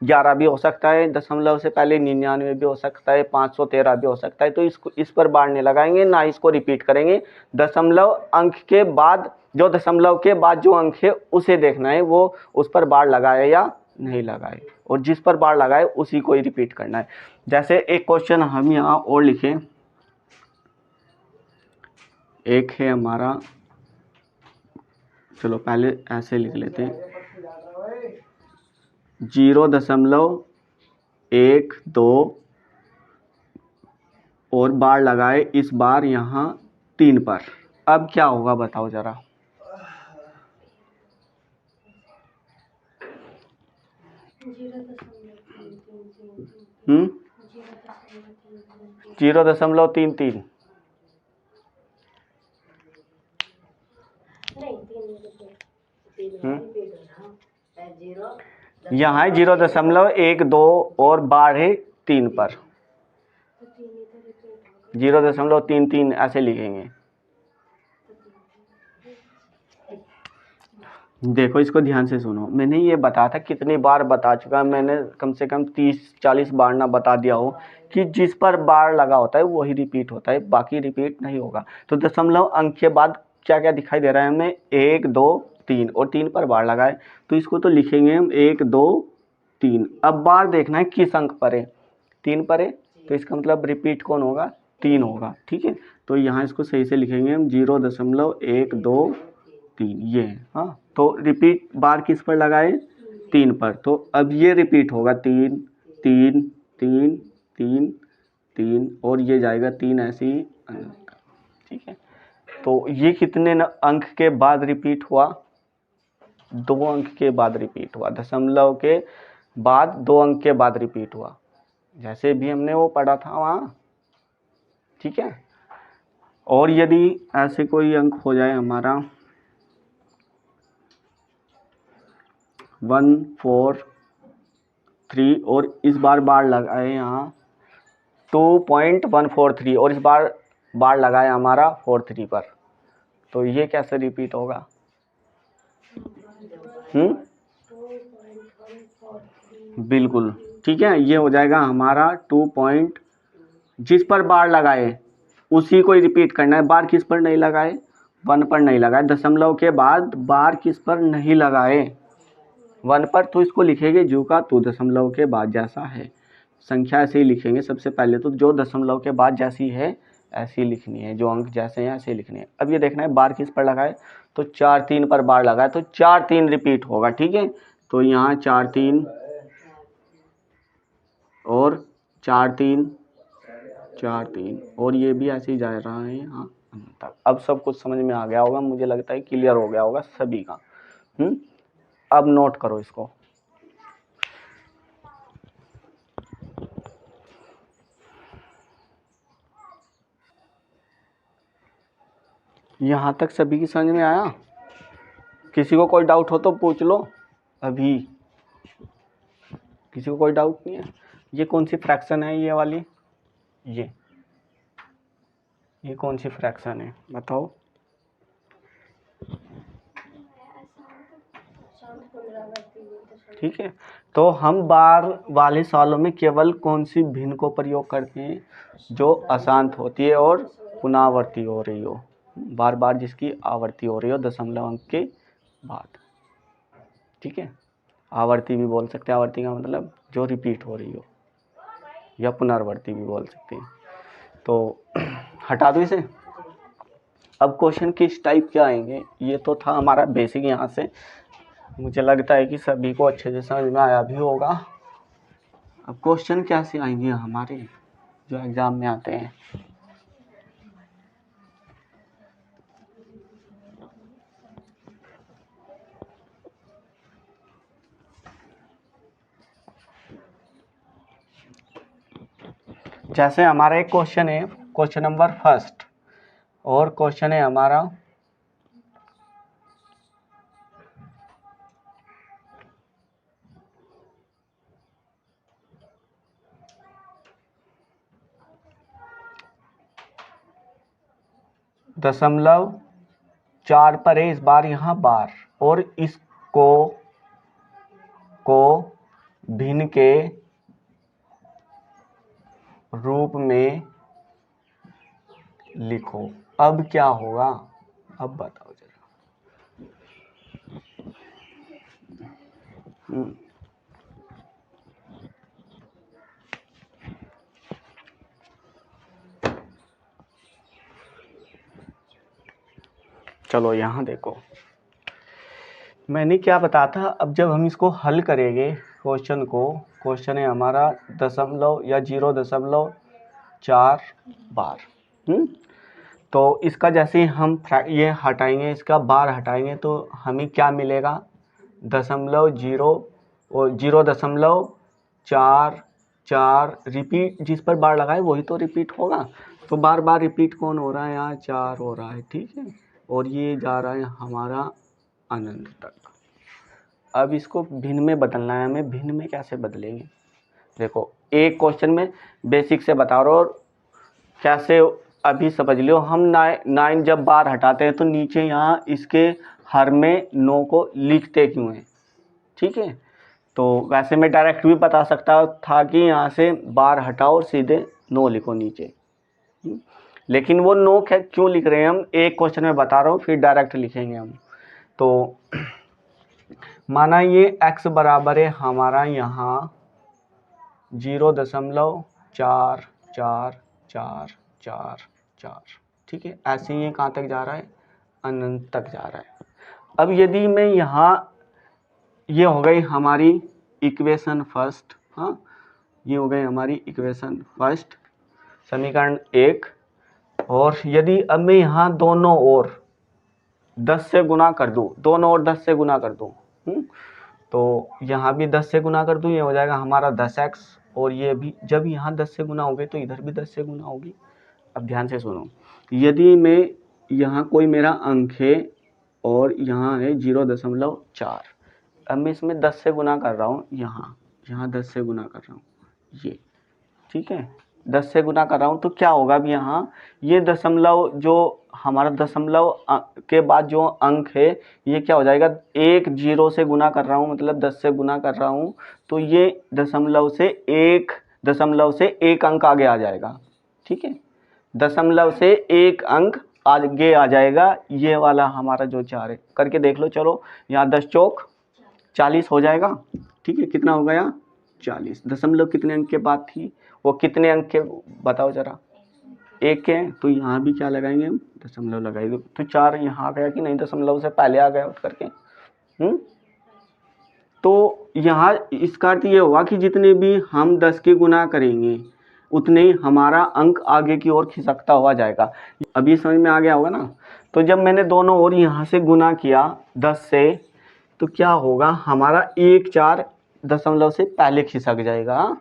11 भी हो सकता है, दशमलव से पहले 99 भी हो सकता है, 513 भी हो सकता है। तो इसको इस पर बार नहीं लगाएंगे, ना इसको रिपीट करेंगे। दशमलव अंक के बाद, जो दशमलव के बाद जो अंक है उसे देखना है वो उस पर बार लगाए या नहीं लगाए, और जिस पर बार लगाए उसी को ही रिपीट करना है। जैसे एक क्वेश्चन हम यहाँ और लिखें, एक है हमारा चलो पहले ऐसे लिख लेते हैं 0.12 और बार लगाए इस बार यहाँ 3 पर। अब क्या होगा बताओ जरा। हम्म 0.33 यहाँ है 0.12 और बार है 3 पर। 0.33 ऐसे लिखेंगे। देखो इसको ध्यान से सुनो, मैंने ये बताया था कितनी बार बता चुका, मैंने कम से कम 30-40 बार ना बता दिया हो कि जिस पर बार लगा होता है वही रिपीट होता है, बाकी रिपीट नहीं होगा। तो दशमलव अंक के बाद क्या क्या दिखाई दे रहा है हमें, 1 2 3 और 3 पर बार लगा है, तो इसको तो लिखेंगे हम 1 2 3। अब बार देखना है किस अंक पर है, 3 पर है, तो इसका मतलब रिपीट कौन होगा, 3 होगा। ठीक है, तो यहाँ इसको सही से लिखेंगे हम 0.123 ये है। हाँ, तो रिपीट बार किस पर लगाए, 3 पर, तो अब ये रिपीट होगा 3 3 3 3 3 और ये जाएगा 3 ऐसे ही। ठीक है, तो ये कितने अंक के बाद रिपीट हुआ, 2 अंक के बाद रिपीट हुआ, दशमलव के बाद 2 अंक के बाद रिपीट हुआ, जैसे भी हमने वो पढ़ा था वहाँ। ठीक है, और यदि ऐसे कोई अंक हो जाए हमारा 143 और इस बार बार लगाए यहाँ 2.143 और इस बार बार लगाए हमारा 43 पर, तो ये कैसे रिपीट होगा। बिल्कुल ठीक है, ये हो जाएगा हमारा 2 जिस पर बार लगाए उसी को ही रिपीट करना है। बार किस पर नहीं लगाए, 1 पर नहीं लगाए, दशमलव के बाद बार किस पर नहीं लगाए, 1 पर, तो इसको लिखेंगे जो का तो दशमलव के बाद जैसा है, संख्या ऐसे ही लिखेंगे। सबसे पहले तो जो दशमलव के बाद जैसी है ऐसी लिखनी है, जो अंक जैसे हैं ऐसे लिखने हैं। अब ये देखना है बार किस पर लगाए, तो 4 3 पर बार लगाए तो 4 3 रिपीट होगा। ठीक है, तो यहाँ 4 3 और 4 3 4 3 और ये भी ऐसे ही जा रहा है यहाँ तक। अब सब कुछ समझ में आ गया होगा, मुझे लगता है क्लियर हो गया होगा सभी का। अब नोट करो इसको। यहाँ तक सभी की समझ में आया, किसी को कोई डाउट हो तो पूछ लो अभी, किसी को कोई डाउट नहीं है। ये कौन सी फ्रैक्शन है, ये वाली, ये कौन सी फ्रैक्शन है बताओ। ठीक है, तो हम बार वाले सवालों में केवल कौन सी भिन्न को प्रयोग करते हैं, जो अशांत होती है और पुनरावृत्ति हो रही हो, बार बार जिसकी आवर्ती हो रही हो दशमलव अंक के बाद। ठीक है, आवर्ती भी बोल सकते हैं, आवर्ती का मतलब जो रिपीट हो रही हो, या पुनरावृत्ति भी बोल सकते हैं। तो हटा दो इसे। अब क्वेश्चन किस टाइप के आएंगे, ये तो था हमारा बेसिक, यहाँ से मुझे लगता है कि सभी को अच्छे से समझ में आया भी होगा। अब क्वेश्चन कैसे आएंगे हमारे जो एग्जाम में आते हैं। जैसे हमारा एक क्वेश्चन है, क्वेश्चन नंबर 1 और क्वेश्चन है हमारा दशमलव 4 पर है इस बार यहाँ बार, और इसको भिन्न के रूप में लिखो। अब क्या होगा, अब बताओ जरा। चलो यहाँ देखो, मैंने क्या बताया था, अब जब हम इसको हल करेंगे क्वेश्चन को, क्वेश्चन है हमारा 0.4 बार। तो इसका जैसे ही हम ये हटाएंगे, इसका बार हटाएंगे तो हमें क्या मिलेगा, 0.4 रिपीट, जिस पर बार लगाए वही तो रिपीट होगा। तो बार बार रिपीट कौन हो रहा है, यहाँ 4 हो रहा है, ठीक है। और ये जा रहा है हमारा अनंत तक। अब इसको भिन्न में बदलना है हमें। भिन्न में कैसे बदलेंगे, देखो एक क्वेश्चन में बेसिक से बता रहा हूँ, और कैसे अभी समझ लियो। हम 9 जब बार हटाते हैं तो नीचे यहाँ इसके हर में 9 को लिखते क्यों हैं, ठीक है। तो वैसे मैं डायरेक्ट भी बता सकता था कि यहाँ से बार हटाओ और सीधे 9 लिखो नीचे, लेकिन वो 9 क्यों लिख रहे हैं हम, एक क्वेश्चन में बता रहा हूँ, फिर डायरेक्ट लिखेंगे हम। तो माना ये x बराबर है हमारा यहाँ 0.44444, ठीक है। ऐसे ही ये कहाँ तक जा रहा है, अनंत तक जा रहा है। अब यदि मैं यहाँ, ये हो गई हमारी इक्वेशन फर्स्ट, हाँ ये हो गई हमारी इक्वेशन फर्स्ट, समीकरण 1। और यदि अब मैं यहाँ दोनों ओर 10 से गुना कर दूँ, दोनों ओर 10 से गुना कर दूँ, तो यहाँ भी 10 से गुना कर दूँ, ये हो जाएगा हमारा 10x। और ये भी जब यहाँ 10 से गुना होगी तो इधर भी 10 से गुना होगी। अब ध्यान से सुनो, यदि मैं यहाँ कोई मेरा अंक है और यहाँ है 0.4, अब मैं इसमें 10 से गुना कर रहा हूँ, यहाँ 10 से गुना कर रहा हूँ, ये ठीक है, 10 से गुना कर रहा हूँ। तो क्या होगा, अब यहाँ ये दशमलव, जो हमारा दशमलव के बाद जो अंक है, ये क्या हो जाएगा, 1 0 से गुना कर रहा हूँ, मतलब 10 से गुना कर रहा हूँ, तो ये दशमलव से एक अंक आगे आ जाएगा, ठीक है। दशमलव से एक अंक आगे आ जाएगा, ये वाला हमारा जो 4 है। करके देख लो, चलो यहाँ 10 चौक 40 हो जाएगा, ठीक है। कितना हो गया, 40। दशमलव कितने अंक के बाद थी, वो कितने अंक के बताओ जरा, एक के। तो यहाँ भी क्या लगाएंगे हम, दशमलव लगाएंगे। तो 4 यहाँ आ गया कि नहीं, दशमलव से पहले आ गया उठ करके। तो यहाँ इसका अर्थ ये हुआ कि जितने भी हम 10 के गुना करेंगे उतने ही हमारा अंक आगे की ओर खिसकता हुआ जाएगा। अब ये समझ में आ गया होगा ना। तो जब मैंने दोनों ओर यहाँ से गुना किया 10 से, तो क्या होगा, हमारा 1 4 दशमलव से पहले खिसक जाएगा।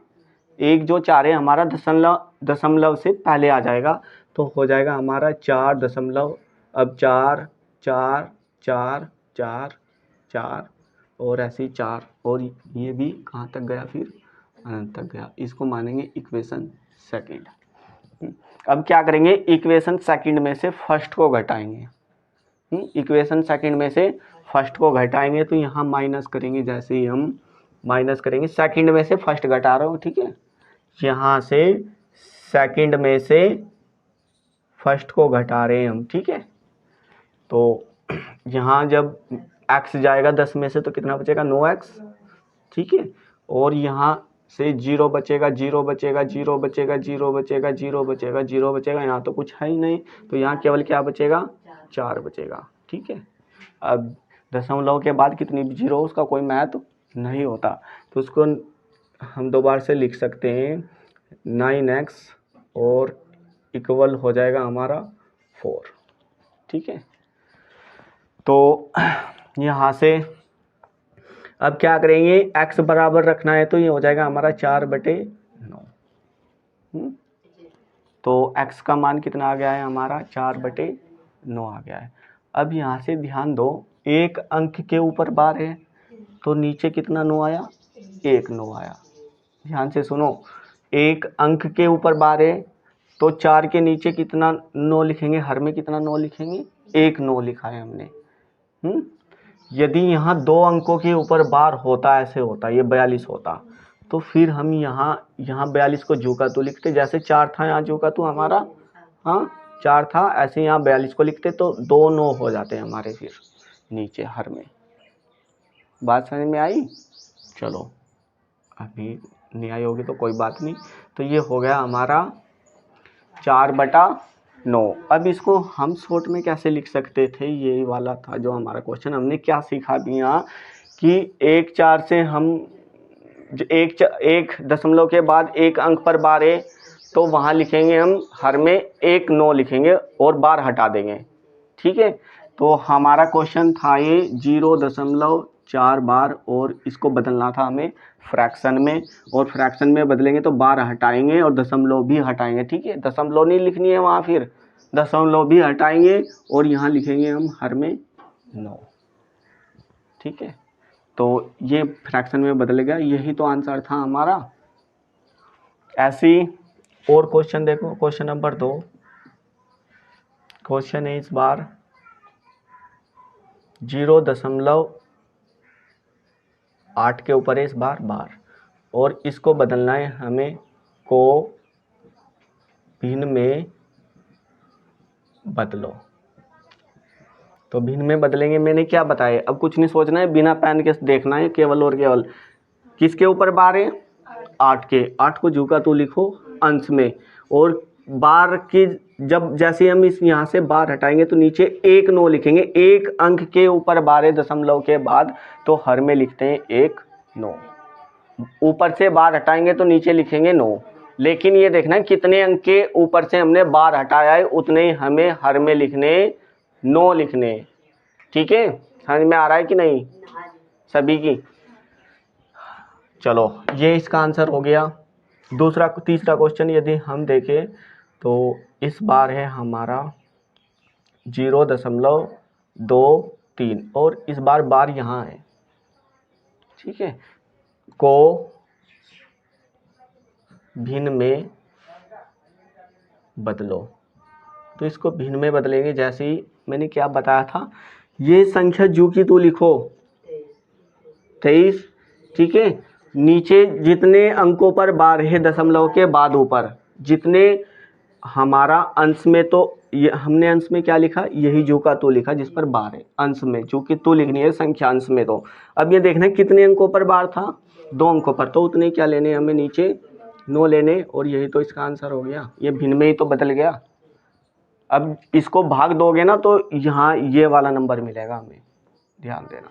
एक जो 4 है हमारा दशमलव से पहले आ जाएगा, तो हो जाएगा हमारा 4 दशमलव, अब 4 4 4 4 4 और ऐसे ही 4, और ये भी कहाँ तक गया, फिर अनंत तक गया। इसको मानेंगे इक्वेशन सेकंड। अब क्या करेंगे, इक्वेशन सेकंड में से फर्स्ट को घटाएंगे। इक्वेशन सेकंड में से फर्स्ट को घटाएंगे तो यहाँ माइनस करेंगे। जैसे ही हम माइनस करेंगे, सेकंड में से फर्स्ट घटा रहा हूँ, ठीक है, यहाँ से सेकंड में से फर्स्ट को घटा रहे हैं हम, ठीक है। तो यहाँ जब x जाएगा 10 में से तो कितना बचेगा, 9x, ठीक है। और यहाँ से 0 बचेगा, 0 बचेगा, 0 बचेगा, 0 बचेगा, 0 बचेगा, 0 बचेगा, यहाँ तो कुछ है ही नहीं, तो यहाँ केवल क्या बचेगा, 4 बचेगा, ठीक है। अब दशमलव के बाद कितनी भी जीरो, उसका कोई महत्व नहीं होता, तो उसको हम दोबारा से लिख सकते हैं 9x और इक्वल हो जाएगा हमारा 4, ठीक है। तो यहाँ से अब क्या करेंगे, x बराबर रखना है तो ये हो जाएगा हमारा 4/9। तो x का मान कितना आ गया है हमारा, 4/9 आ गया है। अब यहाँ से ध्यान दो, एक अंक के ऊपर बार है तो नीचे कितना 9 आया, 1 9 आया। ध्यान से सुनो, एक अंक के ऊपर बार है तो 4 के नीचे कितना 9 लिखेंगे, हर में कितना 9 लिखेंगे, 1 9 लिखा है हमने। यदि यहाँ 2 अंकों के ऊपर बार होता, ऐसे होता, ये 42 होता, तो फिर हम यहाँ 42 को झुका तो लिखते, जैसे 4 था यहाँ झुका तो हमारा, हाँ 4 था, ऐसे यहाँ 42 को लिखते, तो 2 9 हो जाते हैं हमारे फिर नीचे हर में। बात समझ में आई, चलो अभी नहीं आई होगी तो कोई बात नहीं। तो ये हो गया हमारा 4/9, 9। अब इसको हम शॉर्ट में कैसे लिख सकते थे, यही वाला था जो हमारा क्वेश्चन। हमने क्या सीखा भी यहाँ कि 1 4 से हम एक दशमलव के बाद एक अंक पर बार है, तो वहाँ लिखेंगे हम हर में 1 9 लिखेंगे और बार हटा देंगे। ठीक है, तो हमारा क्वेश्चन था ये 0.4 बार, और इसको बदलना था हमें फ्रैक्शन में, और फ्रैक्शन में बदलेंगे तो बार हटाएंगे और दशमलव भी हटाएंगे। ठीक है, दशमलव नहीं लिखनी है वहाँ, फिर दशमलव भी हटाएंगे और यहाँ लिखेंगे हम हर में 9। ठीक है, तो ये फ्रैक्शन में बदलेगा, यही तो आंसर था हमारा। ऐसी और क्वेश्चन देखो, क्वेश्चन नंबर 2। क्वेश्चन है इस बार 0.8 के ऊपर है इस बार बार, और इसको बदलना है हमें को भिन्न में बदलो। तो भिन्न में बदलेंगे, मैंने क्या बताया, अब कुछ नहीं सोचना है, बिना पेन के देखना है, केवल और केवल किसके ऊपर बार है, 8 के। 8 को झुका तो लिखो अंश में, और बार की जब जैसे हम इस यहाँ से बार हटाएंगे तो नीचे 1 9 लिखेंगे। एक अंक के ऊपर बार है दशमलव के बाद, तो हर में लिखते हैं 1 9। ऊपर से बार हटाएंगे तो नीचे लिखेंगे 9, लेकिन ये देखना है कितने अंक के ऊपर से हमने बार हटाया है उतने ही हमें हर में लिखने 9 लिखने। ठीक है, समझ में आ रहा है कि नहीं सभी की? चलो, ये इसका आंसर हो गया। तीसरा क्वेश्चन यदि हम देखें तो इस बार है हमारा 0.23, और इस बार बार यहाँ है। ठीक है, को भिन्न में बदलो। तो इसको भिन्न में बदलेंगे, जैसे ही मैंने क्या बताया था, ये संख्या जू की तू लिखो 23। ठीक है, नीचे जितने अंकों पर बार है दशमलव के बाद ऊपर जितने हमारा अंश में, तो ये हमने अंश में क्या लिखा, यही जू का तू लिखा जिस पर बार है। अंश में जू की तू लिखनी है संख्या अंश में। तो अब ये देखना है कितने अंकों पर बार था, 2 अंकों पर, तो उतने क्या लेने हमें, नीचे 9 लेने, और यही तो इसका आंसर हो गया। ये भिन्न में ही तो बदल गया। अब इसको भाग दोगे ना तो यहाँ ये वाला नंबर मिलेगा हमें, ध्यान देना।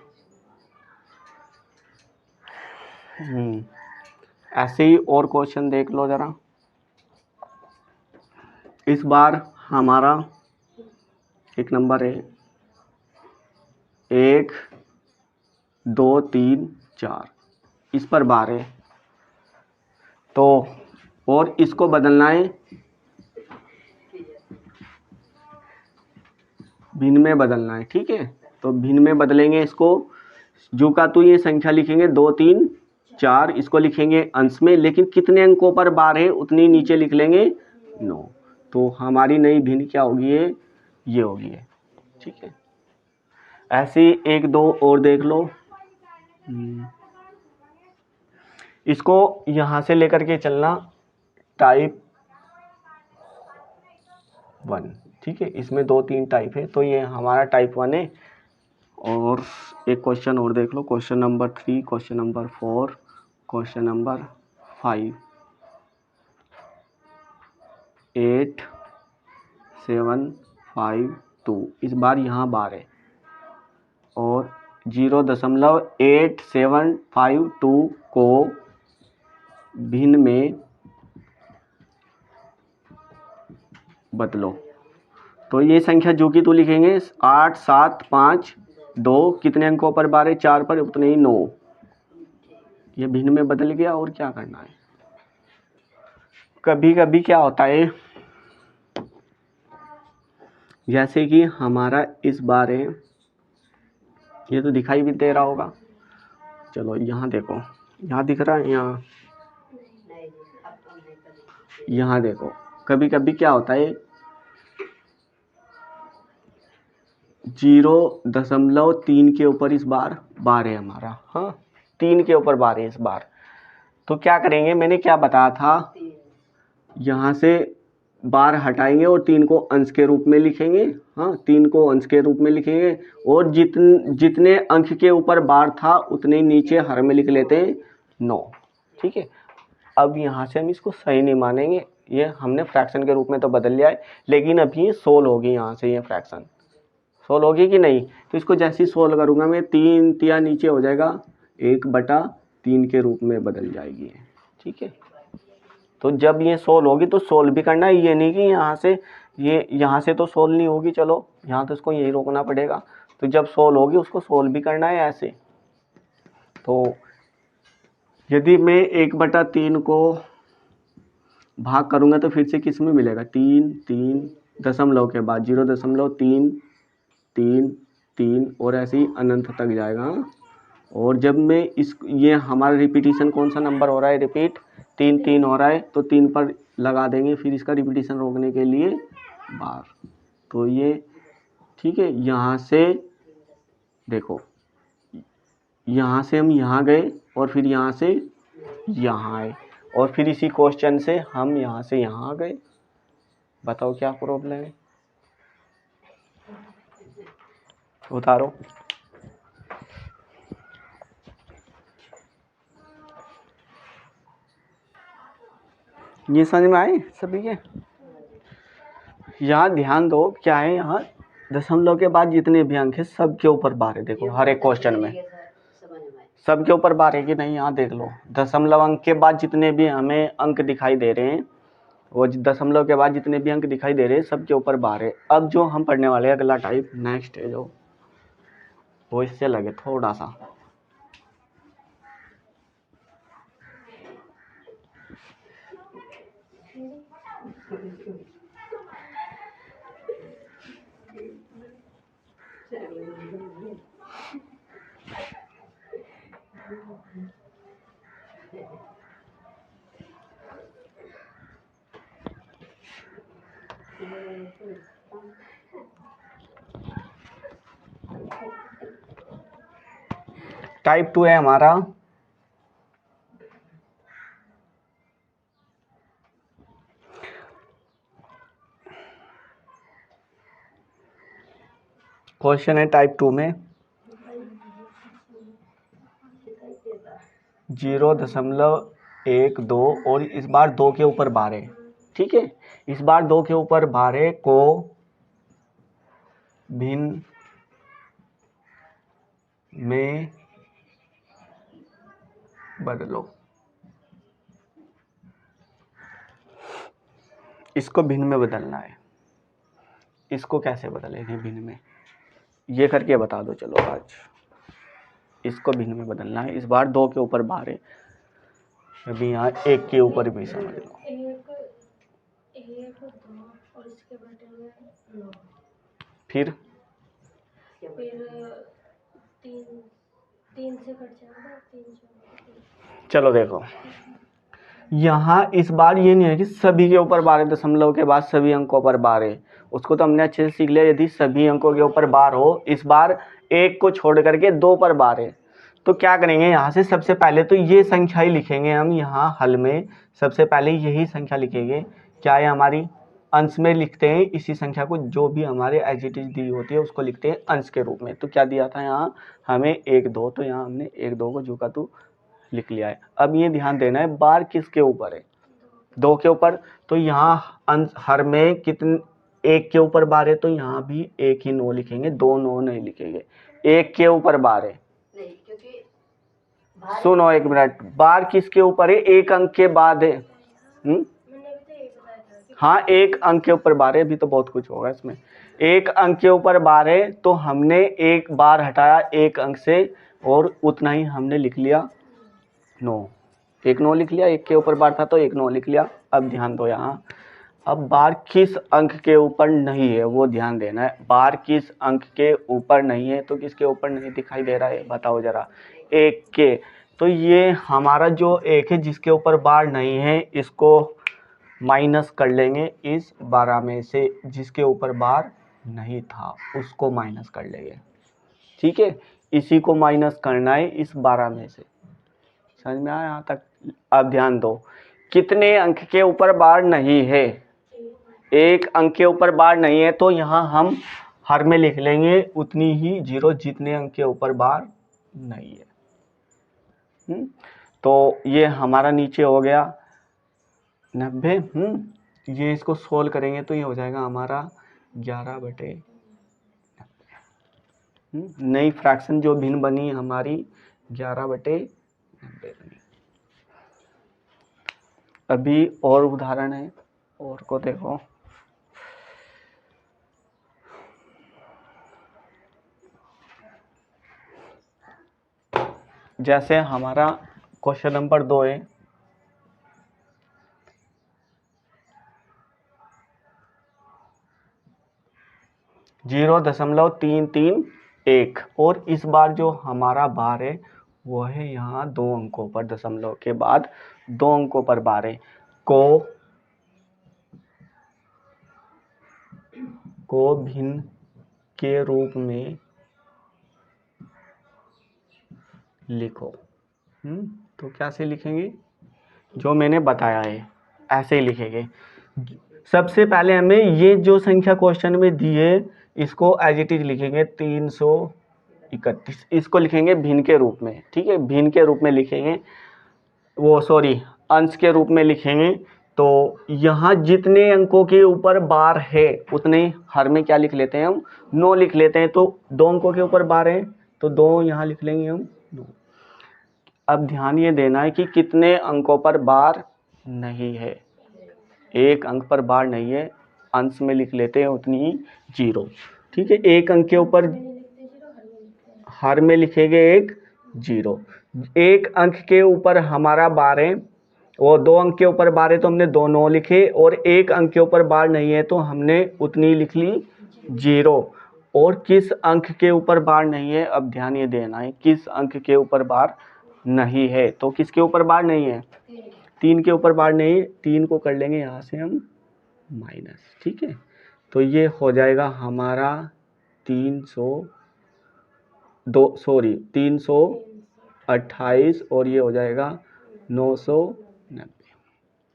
ऐसे ही और क्वेश्चन देख लो जरा। इस बार हमारा एक नंबर है 1 2 3 4, इस पर बार है, तो और इसको बदलना है भिन्न में बदलना है। ठीक है, तो भिन्न में बदलेंगे इसको, जो का तो ये संख्या लिखेंगे 2 3 4, इसको लिखेंगे अंश में, लेकिन कितने अंकों पर बार है उतनी नीचे लिख लेंगे 9। तो हमारी नई भिन्न क्या होगी, ये होगी है। ठीक है, ऐसे 1 2 और देख लो। इसको यहाँ से लेकर के चलना टाइप 1। ठीक है, इसमें 2 3 टाइप है, तो ये हमारा टाइप 1 है। और एक क्वेश्चन और देख लो, question number 3, question number 4, question number 5, 8 7 5 2, इस बार यहाँ बार है, और 0.8752 को भिन्न में बदलो। तो ये संख्या जो कि तो लिखेंगे 8 7 5 2, कितने अंकों पर बार है, 4 पर, उतने ही 9। ये भिन्न में बदल गया, और क्या करना है। कभी कभी क्या होता है, जैसे कि हमारा इस बार है, ये तो दिखाई भी दे रहा होगा, चलो यहाँ देखो, यहाँ दिख रहा है, यहाँ देखो, कभी कभी क्या होता है 0.3 के ऊपर इस बार है हमारा, हाँ 3 के ऊपर बार है इस बार। तो क्या करेंगे, मैंने क्या बताया था, यहाँ से बार हटाएंगे और 3 को अंश के रूप में लिखेंगे। हाँ, 3 को अंश के रूप में लिखेंगे, और जितने अंक के ऊपर बार था उतने नीचे हर में लिख लेते हैं 9। ठीक है, अब यहाँ से हम इसको सही नहीं मानेंगे, ये हमने फ्रैक्शन के रूप में तो बदल लिया है, लेकिन अब ये सोल्व होगी, यहाँ से ये फ्रैक्शन सोल्व होगी कि नहीं। तो इसको जैसे ही सोल्व करूँगा मैं, 3 तिया नीचे हो जाएगा, 1/3 के रूप में बदल जाएगी, ठीक है। तो जब ये सोल्व होगी तो सोल्व भी करना है, ये नहीं कि यहाँ से तो सोल्व नहीं होगी, चलो यहाँ तो इसको यही रोकना पड़ेगा। तो जब सोल्व होगी उसको सोल्व भी करना है ऐसे। तो यदि मैं 1/3 को भाग करूँगा तो फिर से किस में मिलेगा, 3 3 दशमलव के बाद 0.3 3 3 और ऐसे ही अनंत तक जाएगा। और जब मैं ये हमारा रिपीटिशन कौन सा नंबर हो रहा है, रिपीट 3 3 हो रहा है, तो 3 पर लगा देंगे फिर इसका रिपीटिशन रोकने के लिए बार। तो ये ठीक है, यहाँ से देखो, यहाँ से हम यहाँ गए और फिर यहाँ से यहाँ आए और फिर इसी क्वेश्चन से हम यहाँ से यहाँ आ गए। बताओ क्या प्रॉब्लम है, उतारो। ये समझ में आए सभी के। यहाँ ध्यान दो क्या है, यहाँ दशमलव के बाद जितने भी अंक है सबके ऊपर बार है। देखो हर एक क्वेश्चन में सबके ऊपर बार है कि नहीं, यहाँ देख लो दशमलव अंक के बाद जितने भी हमें अंक दिखाई दे रहे हैं, वो दशमलव के बाद जितने भी अंक दिखाई दे रहे हैं सबके ऊपर बार है। अब जो हम पढ़ने वाले हैं अगला टाइप नेक्स्ट है जो, वो इससे लगे थोड़ा सा। टाइप 2 है हमारा क्वेश्चन है टाइप 2 में 0.12 और इस बार 2 के ऊपर बार है, ठीक है। इस बार 2 के ऊपर बार है को भिन्न में बदलो। इसको भिन्न में बदलना है। इसको कैसे बदलेंगे भिन्न में, ये करके बता दो चलो आज। इसको भिन्न में बदलना है, इस बार 2 के ऊपर बार है, अभी यहाँ 1 के ऊपर भी समझ लो। फिर 3 से कट जाएगा, 3 चलो देखो यहाँ इस बार ये नहीं है कि सभी के ऊपर बार है, दशमलव के बाद सभी अंकों पर बार है, उसको तो हमने अच्छे से सीख लिया। यदि सभी अंकों के ऊपर बार हो, इस बार 1 को छोड़ करके 2 पर बार है, तो क्या करेंगे, यहाँ से सबसे पहले तो ये संख्या ही लिखेंगे हम। यहाँ हल में सबसे पहले यही संख्या लिखेंगे, क्या है हमारी अंश में लिखते हैं इसी संख्या को, जो भी हमारे एज इट इज दी होती है उसको लिखते हैं अंश के रूप में। तो क्या दिया था यहाँ हमें 1 2, तो यहाँ हमने 1 2 को जू का तू लिख लिया है। अब ये ध्यान देना है बार किसके ऊपर है, 2 के ऊपर। तो यहाँ अंश हर में कितने 1 के ऊपर बार है, तो यहाँ भी 1 ही 9 लिखेंगे, 2 9 नहीं लिखेंगे, 1 के ऊपर बार है। सुनो एक मिनट, बार किसके ऊपर है, 1 अंक के बाद है। हाँ 1 अंक के ऊपर बार है, अभी तो बहुत कुछ होगा इसमें। 1 अंक के ऊपर बार है, तो हमने 1 बार हटाया 1 अंक से और उतना ही हमने लिख लिया 9, 1 9 लिख लिया, 1 के ऊपर बार था तो 1 9 लिख लिया। अब ध्यान दो यहाँ, अब बार किस अंक के ऊपर नहीं है वो ध्यान देना है। बार किस अंक के ऊपर नहीं है, तो किसके ऊपर नहीं दिखाई दे रहा है बताओ जरा, 1 के। तो ये हमारा जो 1 है जिसके ऊपर बार नहीं है, इसको माइनस कर लेंगे इस 12 में से, जिसके ऊपर बार नहीं था उसको माइनस कर लेंगे, ठीक है। इसी को माइनस करना है इस 12 में से, समझ में आया यहाँ तक। अब ध्यान दो, कितने अंक के ऊपर बार नहीं है, 1 अंक के ऊपर बार नहीं है, तो यहाँ हम हर में लिख लेंगे उतनी ही 0 जितने अंक के ऊपर बार नहीं है। तो ये हमारा नीचे हो गया 90। ये इसको सोल्व करेंगे तो ये हो जाएगा हमारा 11/90। नई फ्रैक्शन जो भिन्न बनी हमारी 11/90 बनी। अभी और उदाहरण है, और को देखो। जैसे हमारा क्वेश्चन नंबर 2 है, 0.331, और इस बार जो हमारा बार है वो है यहाँ 2 अंकों पर, दशमलव के बाद 2 अंकों पर बार है। को भिन्न के रूप में लिखो। तो कैसे लिखेंगे, जो मैंने बताया है ऐसे ही लिखेंगे। सबसे पहले हमें ये जो संख्या क्वेश्चन में दी है इसको एज इट इज लिखेंगे 331, इसको लिखेंगे भिन्न के रूप में। ठीक है, भिन्न के रूप में लिखेंगे, वो सॉरी अंश के रूप में लिखेंगे। तो यहाँ जितने अंकों के ऊपर बार है उतने हर में क्या लिख लेते हैं हम, 9 लिख लेते हैं। तो 2 अंकों के ऊपर बार है तो 2 यहाँ लिख लेंगे हम 9। अब ध्यान ये देना है कि कितने अंकों पर बार नहीं है, 1 अंक पर बार नहीं है, अंश में लिख लेते हैं उतनी ही 0। ठीक है, 1 अंक के ऊपर हर में लिखेंगे 1 0। 1 अंक के ऊपर हमारा बार है, वो 2 अंक के ऊपर बार है तो हमने 2 9 लिखे, और 1 अंक के ऊपर बार नहीं है तो हमने उतनी लिख ली 0। और किस अंक के ऊपर बार नहीं है, अब ध्यान ये देना है किस अंक के ऊपर बार नहीं है। तो किसके ऊपर बार नहीं है, 3 के ऊपर बार नहीं है। 3 को कर लेंगे यहाँ से हम माइनस। ठीक है, तो ये हो जाएगा हमारा 328 और ये हो जाएगा 990।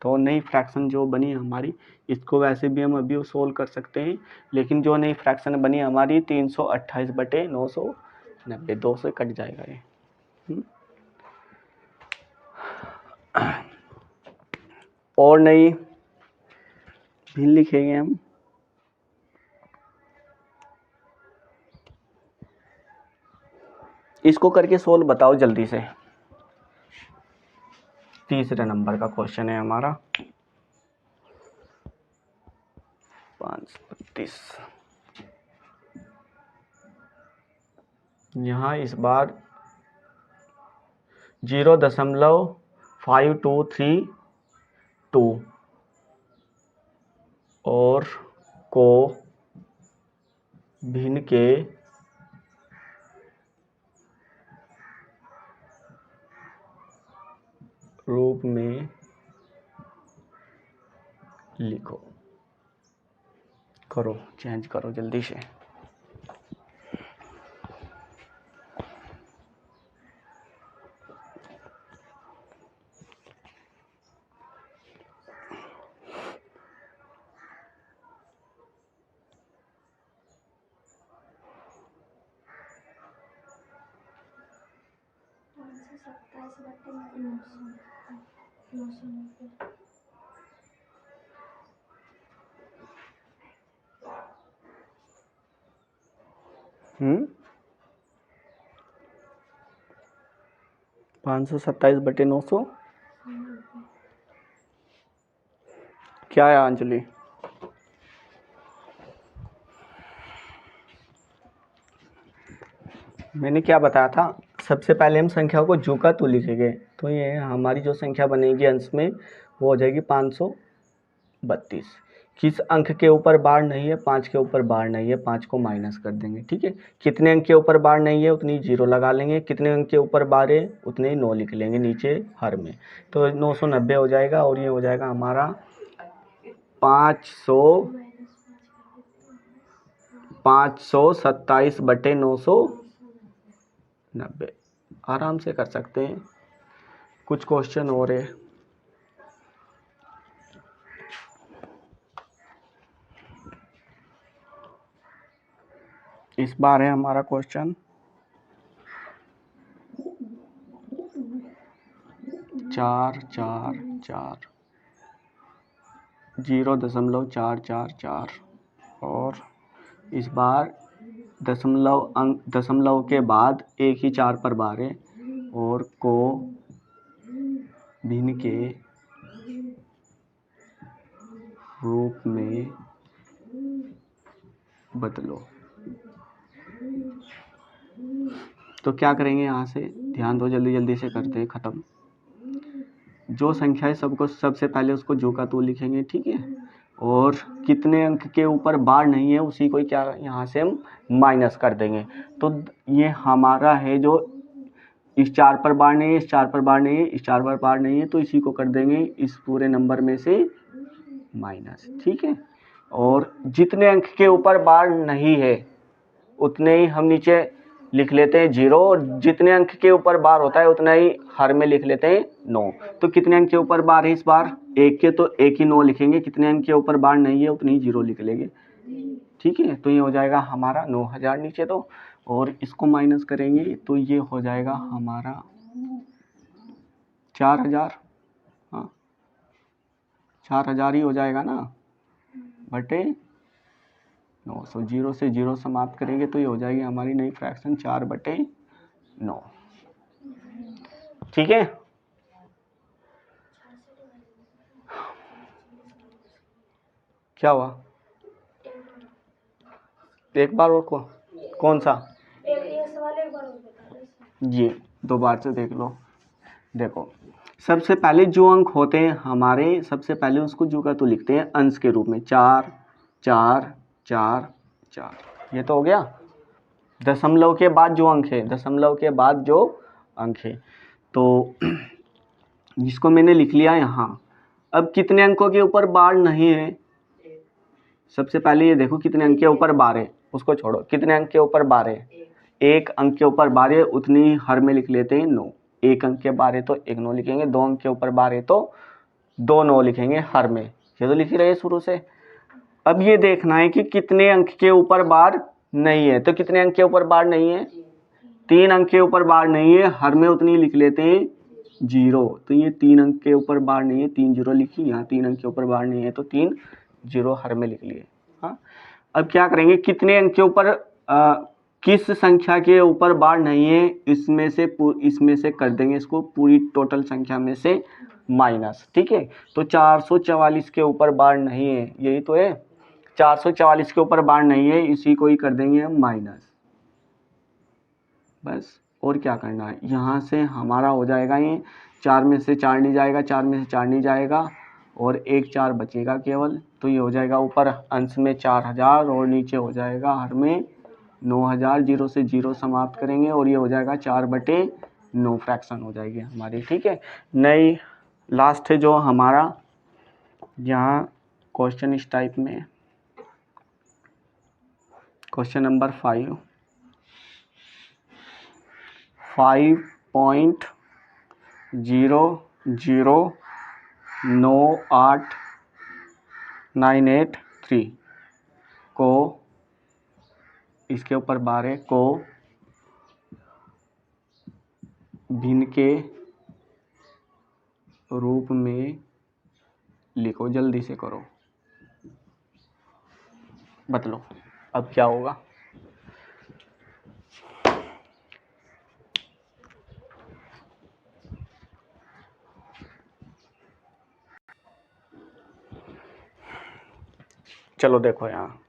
तो नई फ्रैक्शन जो बनी हमारी, इसको वैसे भी हम अभी सोल्व कर सकते हैं, लेकिन जो नई फ्रैक्शन बनी हमारी 328/990, 2 से कट जाएगा ये। और नई भी लिखेंगे हम। इसको करके सोल्व बताओ जल्दी से। तीसरे नंबर का क्वेश्चन है हमारा 532। यहाँ इस बार 0.5232 और को भिन्न के रूप में लिखो। करो, चेंज करो जल्दी से। हम्म 527/900 क्या है अंजलि? मैंने क्या बताया था, सबसे पहले हम संख्या को जू का तू लिखेंगे। तो ये हमारी जो संख्या बनेगी अंश में वो हो जाएगी 532। किस अंक के ऊपर बार नहीं है, 5 के ऊपर बार नहीं है, 5 को माइनस कर देंगे। ठीक है, कितने अंक के ऊपर बार नहीं है उतनी 0 लगा लेंगे, कितने अंक के ऊपर बार है उतने ही 9 लिख लेंगे नीचे हर में। तो 990 हो जाएगा, और ये हो जाएगा हमारा 527/990। आराम से कर सकते हैं। कुछ क्वेश्चन और है। इस बार है हमारा क्वेश्चन 4 4 4। 0.444 और इस बार दशमलव के बाद एक ही 4 पर बार है और को भिन्न के रूप में बदलो। तो क्या करेंगे यहाँ से, ध्यान दो, जल्दी जल्दी से करते हैं ख़त्म। जो संख्या है सबको सबसे पहले उसको जो का तो लिखेंगे, ठीक है। और कितने अंक के ऊपर बार नहीं है उसी को क्या यहाँ से हम माइनस कर देंगे। तो ये हमारा है जो इस 4 पर बार नहीं है, इस 4 पर बार नहीं है, इस 4 पर बार नहीं है, तो इसी को कर देंगे इस पूरे नंबर में से माइनस, ठीक है। और जितने अंक के ऊपर बार नहीं है उतने ही हम नीचे लिख लेते हैं 0, और जितने अंक के ऊपर बार होता है उतना ही हर में लिख लेते हैं 9। तो कितने अंक के ऊपर बार है इस बार, 1 के, तो 1 ही 9 लिखेंगे। कितने अंक के ऊपर बार नहीं है उतनी ही 0 लिख लेंगे, ठीक है। तो ये हो जाएगा हमारा 9000 नीचे तो, और इसको माइनस करेंगे तो ये हो जाएगा हमारा 4000। हाँ 4000 ही हो जाएगा ना, बटे 900। 0 से 0 समाप्त करेंगे तो ये हो जाएगी हमारी नई फ्रैक्शन 4/9, ठीक है। क्या हुआ, एक बार और कौन सा, ये 2 बार से देख लो। देखो सबसे पहले जो अंक होते हैं हमारे, सबसे पहले उसको जो का तो लिखते हैं अंश के रूप में, 4 4 4 4, ये तो हो गया। दशमलव के बाद जो अंक है, दशमलव के बाद जो अंक है, तो जिसको मैंने लिख लिया यहाँ। अब कितने अंकों के ऊपर बार नहीं है, सबसे पहले ये देखो कितने अंक के ऊपर बार है, उसको छोड़ो, कितने अंक के ऊपर बार है, 1 अंक के ऊपर बार है, उतनी हर में लिख लेते हैं 9। 1 अंक के बार है तो 1 9 लिखेंगे, 2 अंक के ऊपर बार है तो 2 9 लिखेंगे हर में, ये तो लिख ही रहे शुरू से। अब ये देखना है कि कितने अंक के ऊपर बार नहीं है, तो कितने अंक के ऊपर बार नहीं है, 3 अंक के ऊपर बार नहीं है, हर में उतनी लिख लेते हैं 0। तो ये 3 अंक के ऊपर बार नहीं है, 3 0 लिखी, यहाँ 3 अंक के ऊपर बार नहीं है तो 3 0 हर में लिख लिए। हाँ अब क्या करेंगे, कितने अंक के ऊपर किस संख्या के ऊपर बार नहीं है, इसमें से कर देंगे इसको पूरी टोटल संख्या में से माइनस, ठीक है। तो 444 के ऊपर बार नहीं है, यही तो है, 444 के ऊपर बार नहीं है, इसी को ही कर देंगे हम माइनस, बस। और क्या करना है, यहाँ से हमारा हो जाएगा ये 4 में से 4 नहीं जाएगा, 4 में से 4 नहीं जाएगा, और एक 4 बचेगा केवल। तो ये हो जाएगा ऊपर अंश में 4000 और नीचे हो जाएगा हर में 9000। 0 से 0 समाप्त करेंगे और ये हो जाएगा 4/9 फ्रैक्शन हो जाएगी हमारी, ठीक है। नई लास्ट है जो हमारा यहाँ क्वेश्चन इस टाइप में, क्वेश्चन नंबर 5.0098983 को, इसके ऊपर बारे को भिन्न के रूप में लिखो, जल्दी से करो, बतलो अब क्या होगा। चलो देखो, यहाँ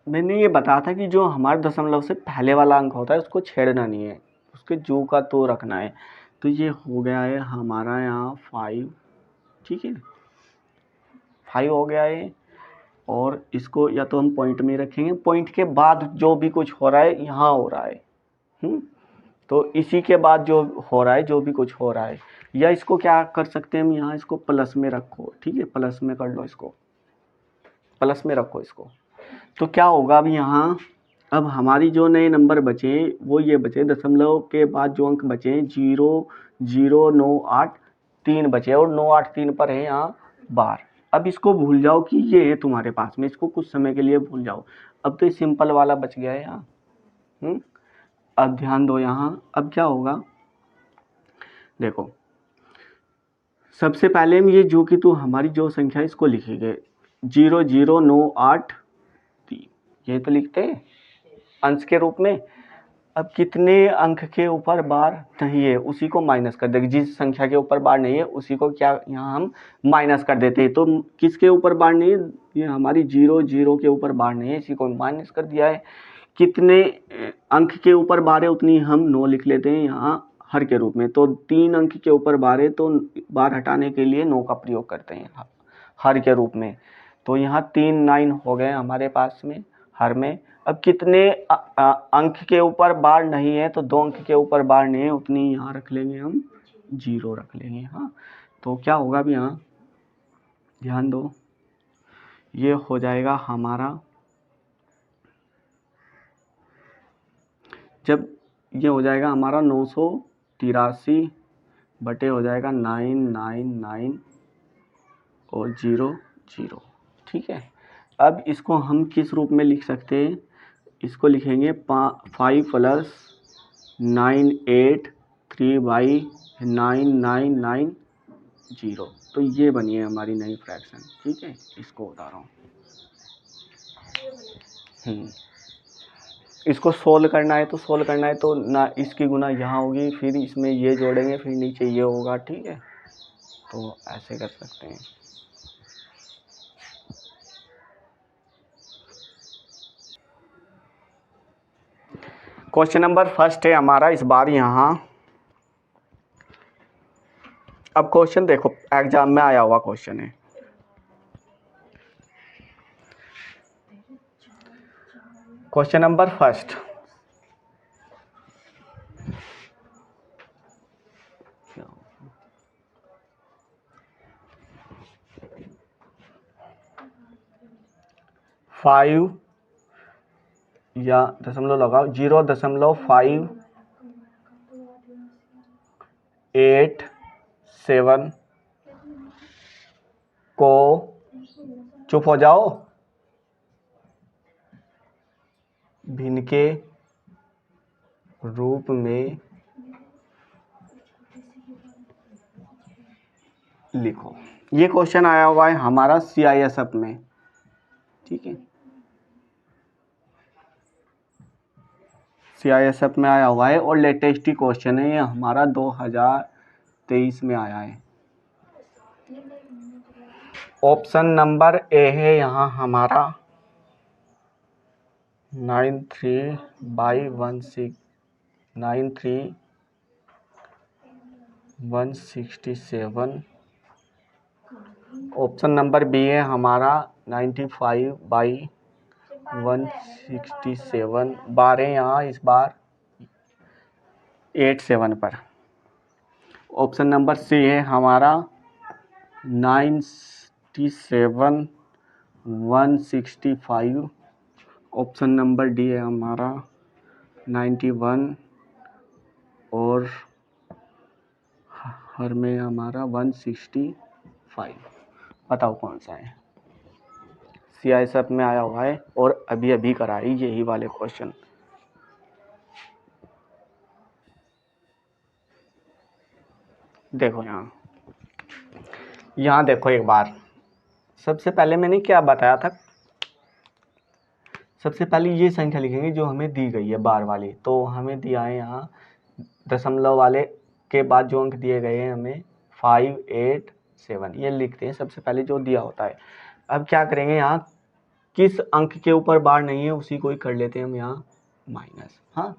मैंने ये बताया था कि जो हमारे दशमलव से पहले वाला अंक होता है उसको छेड़ना नहीं है, उसके जो का तो रखना है। तो ये हो गया है हमारा यहाँ 5, ठीक है, 5 हो गया है। और इसको या तो हम पॉइंट में रखेंगे, पॉइंट के बाद जो भी कुछ हो रहा है यहाँ हो रहा है, तो इसी के बाद जो हो रहा है, जो भी कुछ हो रहा है, या इसको क्या कर सकते हैं हम, यहाँ इसको प्लस में रखो, ठीक है, प्लस में कर लो, इसको प्लस में रखो इसको। तो क्या होगा अब यहाँ, अब हमारी जो नए नंबर बचे वो ये बचे, दशमलव के बाद जो अंक बचे 0.00983 बचे, और 983 पर है यहाँ बार। अब इसको भूल जाओ कि ये है तुम्हारे पास में, इसको कुछ समय के लिए भूल जाओ। अब तो ये सिंपल वाला बच गया है यहाँ। अब ध्यान दो यहाँ, अब क्या होगा, देखो सबसे पहले हम ये जो कि तो हमारी जो संख्या है इसको लिखेंगे 00983, ये तो लिखते हैं अंश के रूप में। अब कितने अंक के ऊपर बार नहीं है उसी को माइनस कर देंगे, जिस संख्या के ऊपर बार नहीं है उसी को क्या यहाँ हम माइनस कर देते हैं। तो किसके ऊपर बार नहीं है, ये हमारी 00 के ऊपर बार नहीं है, इसी को माइनस कर दिया है। कितने अंक के ऊपर बार है उतनी हम 9 लिख लेते हैं यहाँ हर के रूप में। तो 3 अंक के ऊपर बार है तो बार हटाने के लिए 9 का प्रयोग करते हैं हर के रूप में। तो यहाँ 3 9 हो गए हमारे पास में हर में। अब कितने अंक के ऊपर बार नहीं है, तो 2 अंक के ऊपर बार नहीं है उतनी यहाँ रख लेंगे हम 0 रख लेंगे। हाँ, तो क्या होगा अब यहाँ ध्यान दो, ये हो जाएगा हमारा, जब ये हो जाएगा हमारा 983 बटे हो जाएगा 999 और 0 0। ठीक है, अब इसको हम किस रूप में लिख सकते हैं, इसको लिखेंगे 5 + 983/9990। तो ये बनी है हमारी नई फ्रैक्शन। ठीक है, इसको बता रहा हूँ। इसको सोल्व करना है तो ना इसकी गुना यहाँ होगी, फिर इसमें ये जोड़ेंगे, फिर नीचे ये होगा। ठीक है, तो ऐसे कर सकते हैं। क्वेश्चन नंबर फर्स्ट है हमारा इस बार यहाँ। अब क्वेश्चन देखो, एग्जाम में आया हुआ क्वेश्चन है। क्वेश्चन नंबर फर्स्ट, फाइव या दशमलव लगाओ 0.587 को, चुप हो जाओ, भिन्न के रूप में लिखो। ये क्वेश्चन आया हुआ है हमारा CISF में। ठीक है, CISF में आया हुआ है और लेटेस्ट ही क्वेश्चन है, ये हमारा 2023 में आया है। ऑप्शन नंबर ए है यहाँ हमारा 93/167। ऑप्शन नंबर बी है हमारा 95/167। बार है यहाँ इस बार 87 पर। ऑप्शन नंबर सी है हमारा 97/165। ऑप्शन नंबर डी है हमारा 91 और हर में हमारा 165। बताओ कौन सा है। CISF में आया हुआ है और अभी अभी कराई यही वाले क्वेश्चन। देखो यहाँ देखो एक बार, सबसे पहले मैंने क्या बताया था, सबसे पहले ये संख्या लिखेंगे जो हमें दी गई है बार वाली। तो हमें दिया है यहाँ दशमलव वाले के बाद जो अंक दिए गए हैं हमें 587, ये लिखते हैं सबसे पहले जो दिया होता है। अब क्या करेंगे, यहाँ किस अंक के ऊपर बार नहीं है उसी को ही कर लेते हैं हम यहाँ माइनस। हाँ,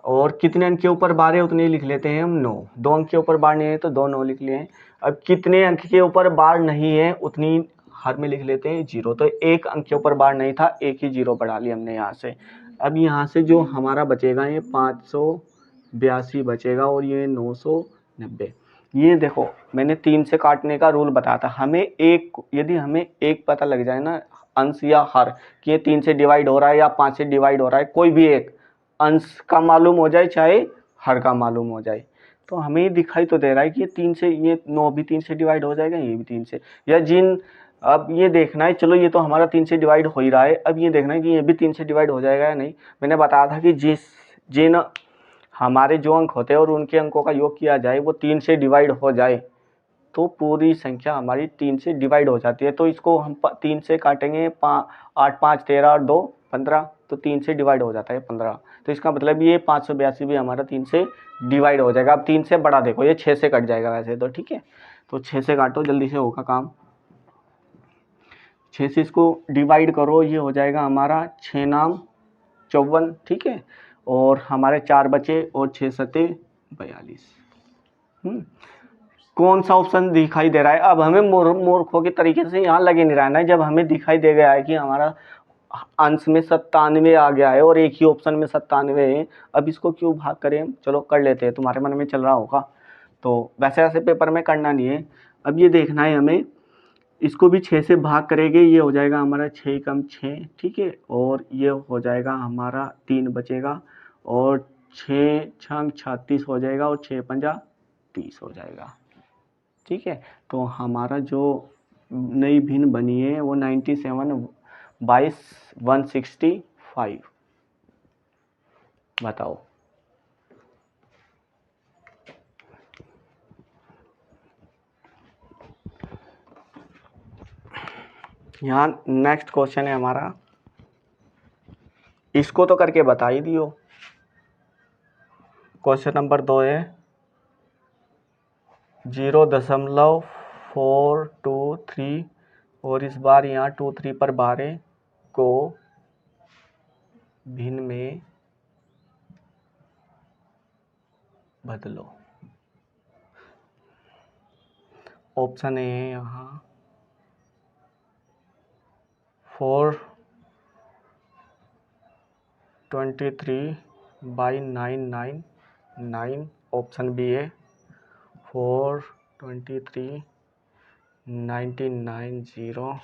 और कितने अंक के ऊपर बार है उतने लिख लेते हैं हम 9। 2 अंक के ऊपर बार नहीं है तो 2 9 लिख लिए हैं। अब कितने अंक के ऊपर बार नहीं है उतनी हर में लिख लेते हैं 0। तो 1 अंक के ऊपर बार नहीं था, 1 ही 0 बढ़ा लिया हमने यहाँ से। अब यहाँ से जो हमारा बचेगा ये 582 बचेगा और ये 990। ये देखो मैंने 3 से काटने का रूल बताया था। हमें यदि हमें एक पता लग जाए ना अंश या हर कि ये 3 से डिवाइड हो रहा है या 5 से डिवाइड हो रहा है, कोई भी एक अंश का मालूम हो जाए चाहे हर का मालूम हो जाए, तो हमें दिखाई तो दे रहा है कि ये 3 से, ये 9 भी 3 से डिवाइड हो जाएगा, ये भी 3 से, या अब ये देखना है, चलो ये तो हमारा 3 से डिवाइड हो ही रहा है, अब ये देखना है कि ये भी 3 से डिवाइड हो जाएगा या नहीं। मैंने बताया था कि जिन हमारे जो अंक होते हैं और उनके अंकों का योग किया जाए वो 3 से डिवाइड हो जाए तो पूरी संख्या हमारी 3 से डिवाइड हो जाती है। तो इसको हम 3 से काटेंगे, 8 5 13 और 2 15, तो 3 से डिवाइड हो जाता है 15। तो इसका मतलब ये 582 भी हमारा 3 से डिवाइड हो जाएगा। अब 3 से बड़ा देखो, ये 6 से कट जाएगा वैसे तो, ठीक है। तो 6 से काटो, जल्दी से होगा काम। 6 से इसको डिवाइड करो, ये हो जाएगा हमारा 6 नाम 54, ठीक है। और हमारे 4 बचे और 6 सते 42। कौन सा ऑप्शन दिखाई दे रहा है? अब हमें मूर्खों के तरीके से यहाँ लगे नहीं रहना है। जब हमें दिखाई दे गया है कि हमारा अंश में 97 आ गया है और एक ही ऑप्शन में 97 है, अब इसको क्यों भाग करें? चलो कर लेते हैं, तुम्हारे मन में चल रहा होगा। तो वैसे ऐसे पेपर में करना नहीं है। अब ये देखना है हमें, इसको भी 6 से भाग करेंगे, ये हो जाएगा हमारा 6 कम 6, ठीक है। और ये हो जाएगा हमारा 3 बचेगा और 6 छंग 36 हो जाएगा और 6 पंजा 30 हो जाएगा, ठीक है। तो हमारा जो नई भिन्न बनी है वो 97 22 165। बताओ। यहाँ नेक्स्ट क्वेश्चन है हमारा, इसको तो करके बता ही दियो। क्वेश्चन नंबर 2 है 0.423 और इस बार यहाँ 23 पर 12 को भिन्न में बदलो। ऑप्शन ए है यहाँ 423/999। ऑप्शन बी है 423/1990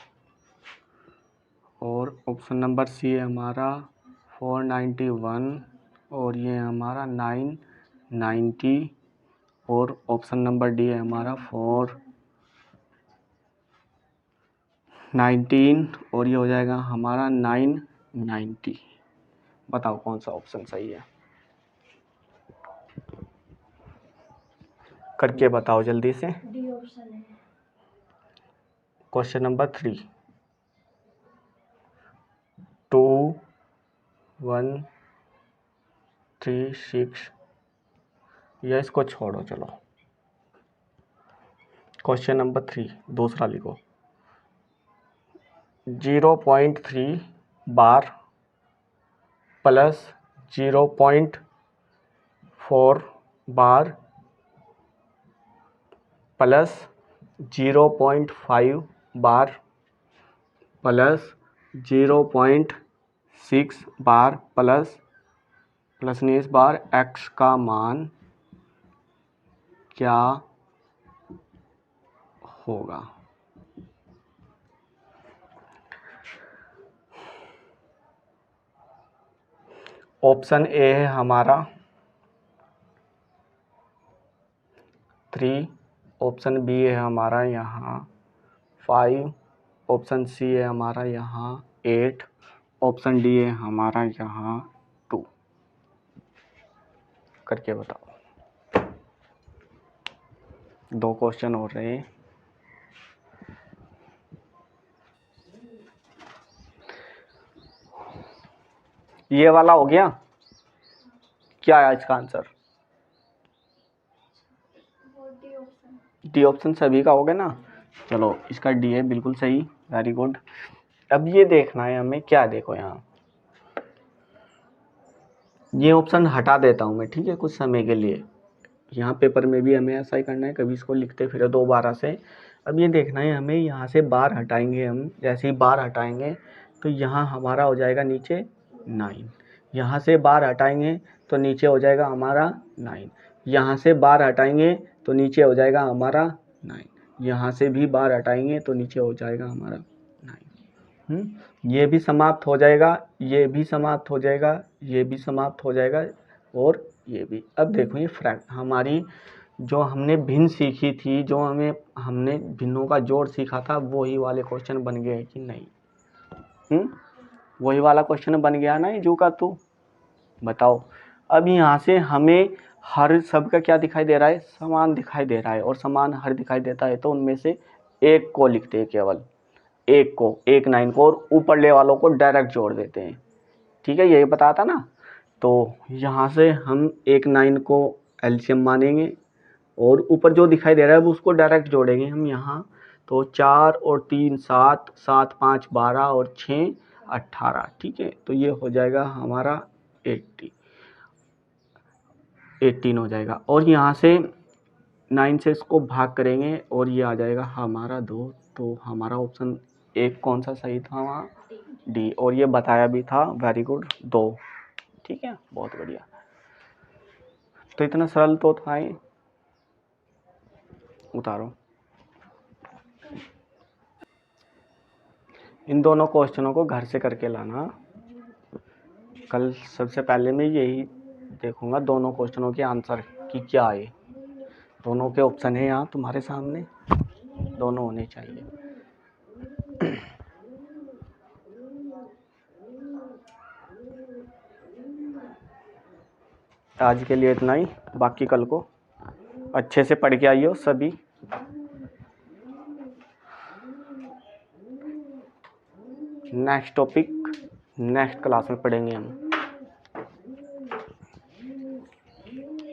और ऑप्शन नंबर सी है हमारा 491 और ये हमारा 990 और ऑप्शन नंबर डी है हमारा 419 और ये हो जाएगा हमारा 990। बताओ कौन सा ऑप्शन सही है, करके बताओ जल्दी से। डी ऑप्शन है। क्वेश्चन नंबर 3 2136, या इसको छोड़ो, चलो क्वेश्चन नंबर 3 दूसरा लिखो। 0.3 बार प्लस 0.4 बार प्लस 0.5 बार प्लस 0.6 बार प्लस नहीं इस बार x का मान क्या होगा? ऑप्शन ए है हमारा 3, ऑप्शन बी है हमारा यहाँ 5, ऑप्शन सी है हमारा यहाँ 8, ऑप्शन डी है हमारा यहाँ 2। करके बताओ। 2 क्वेश्चन हो रहे हैं। ये वाला हो गया, क्या है इसका आंसर? डी ऑप्शन सभी का हो गया ना। चलो इसका डी है, बिल्कुल सही, वेरी गुड। अब ये देखना है हमें, क्या देखो यहाँ ये ऑप्शन हटा देता हूँ मैं, ठीक है, कुछ समय के लिए। यहाँ पेपर में भी हमें ऐसा ही करना है, कभी इसको लिखते फिर दोबारा से। अब ये देखना है हमें, यहाँ से बार हटाएंगे हम, जैसे ही बार हटाएंगे तो यहाँ हमारा हो जाएगा नीचे 9, यहाँ से बार हटाएंगे तो नीचे हो जाएगा हमारा 9, यहाँ से बार हटाएंगे तो नीचे हो जाएगा हमारा 9, यहाँ से भी बार हटाएंगे तो नीचे हो जाएगा हमारा 9। ये भी समाप्त हो जाएगा, ये भी समाप्त हो जाएगा, ये भी समाप्त हो जाएगा और ये भी। अब देखो ये फ्रैक्ट हमारी जो हमने भिन्न सीखी थी, जो हमने भिन्नों का जोड़ सीखा था, वही वाले क्वेश्चन बन गए कि नहीं? वही वाला क्वेश्चन बन गया ना जू का? तू बताओ। अब यहाँ से हमें हर सबका क्या दिखाई दे रहा है, समान दिखाई दे रहा है, और समान हर दिखाई देता है तो उनमें से एक को लिखते हैं, केवल एक को, एक 9 को, और ऊपरले वालों को डायरेक्ट जोड़ देते हैं। ठीक है, यही बताया था ना। तो यहाँ से हम एक 9 को एलसीएम मानेंगे और ऊपर जो दिखाई दे रहा है वो उसको डायरेक्ट जोड़ेंगे हम यहाँ। तो 4 और 3 7, 7 5 12 और 6 18। ठीक है, तो ये हो जाएगा हमारा 18 हो जाएगा। और यहाँ से 9 से इसको भाग करेंगे और ये आ जाएगा हमारा 2। तो हमारा ऑप्शन एक कौन सा सही था वहाँ, डी। और ये बताया भी था, वेरी गुड, 2। ठीक है, बहुत बढ़िया। तो इतना सरल तो था ही। उतारो। इन दोनों क्वेश्चनों को घर से करके लाना। कल सबसे पहले मैं यही देखूंगा दोनों क्वेश्चनों के आंसर कि क्या आए। दोनों के ऑप्शन है यहाँ तुम्हारे सामने, दोनों होने चाहिए। आज के लिए इतना ही, बाकी कल को अच्छे से पढ़ के आइए सभी। नेक्स्ट टॉपिक नेक्स्ट क्लास में पढ़ेंगे हम।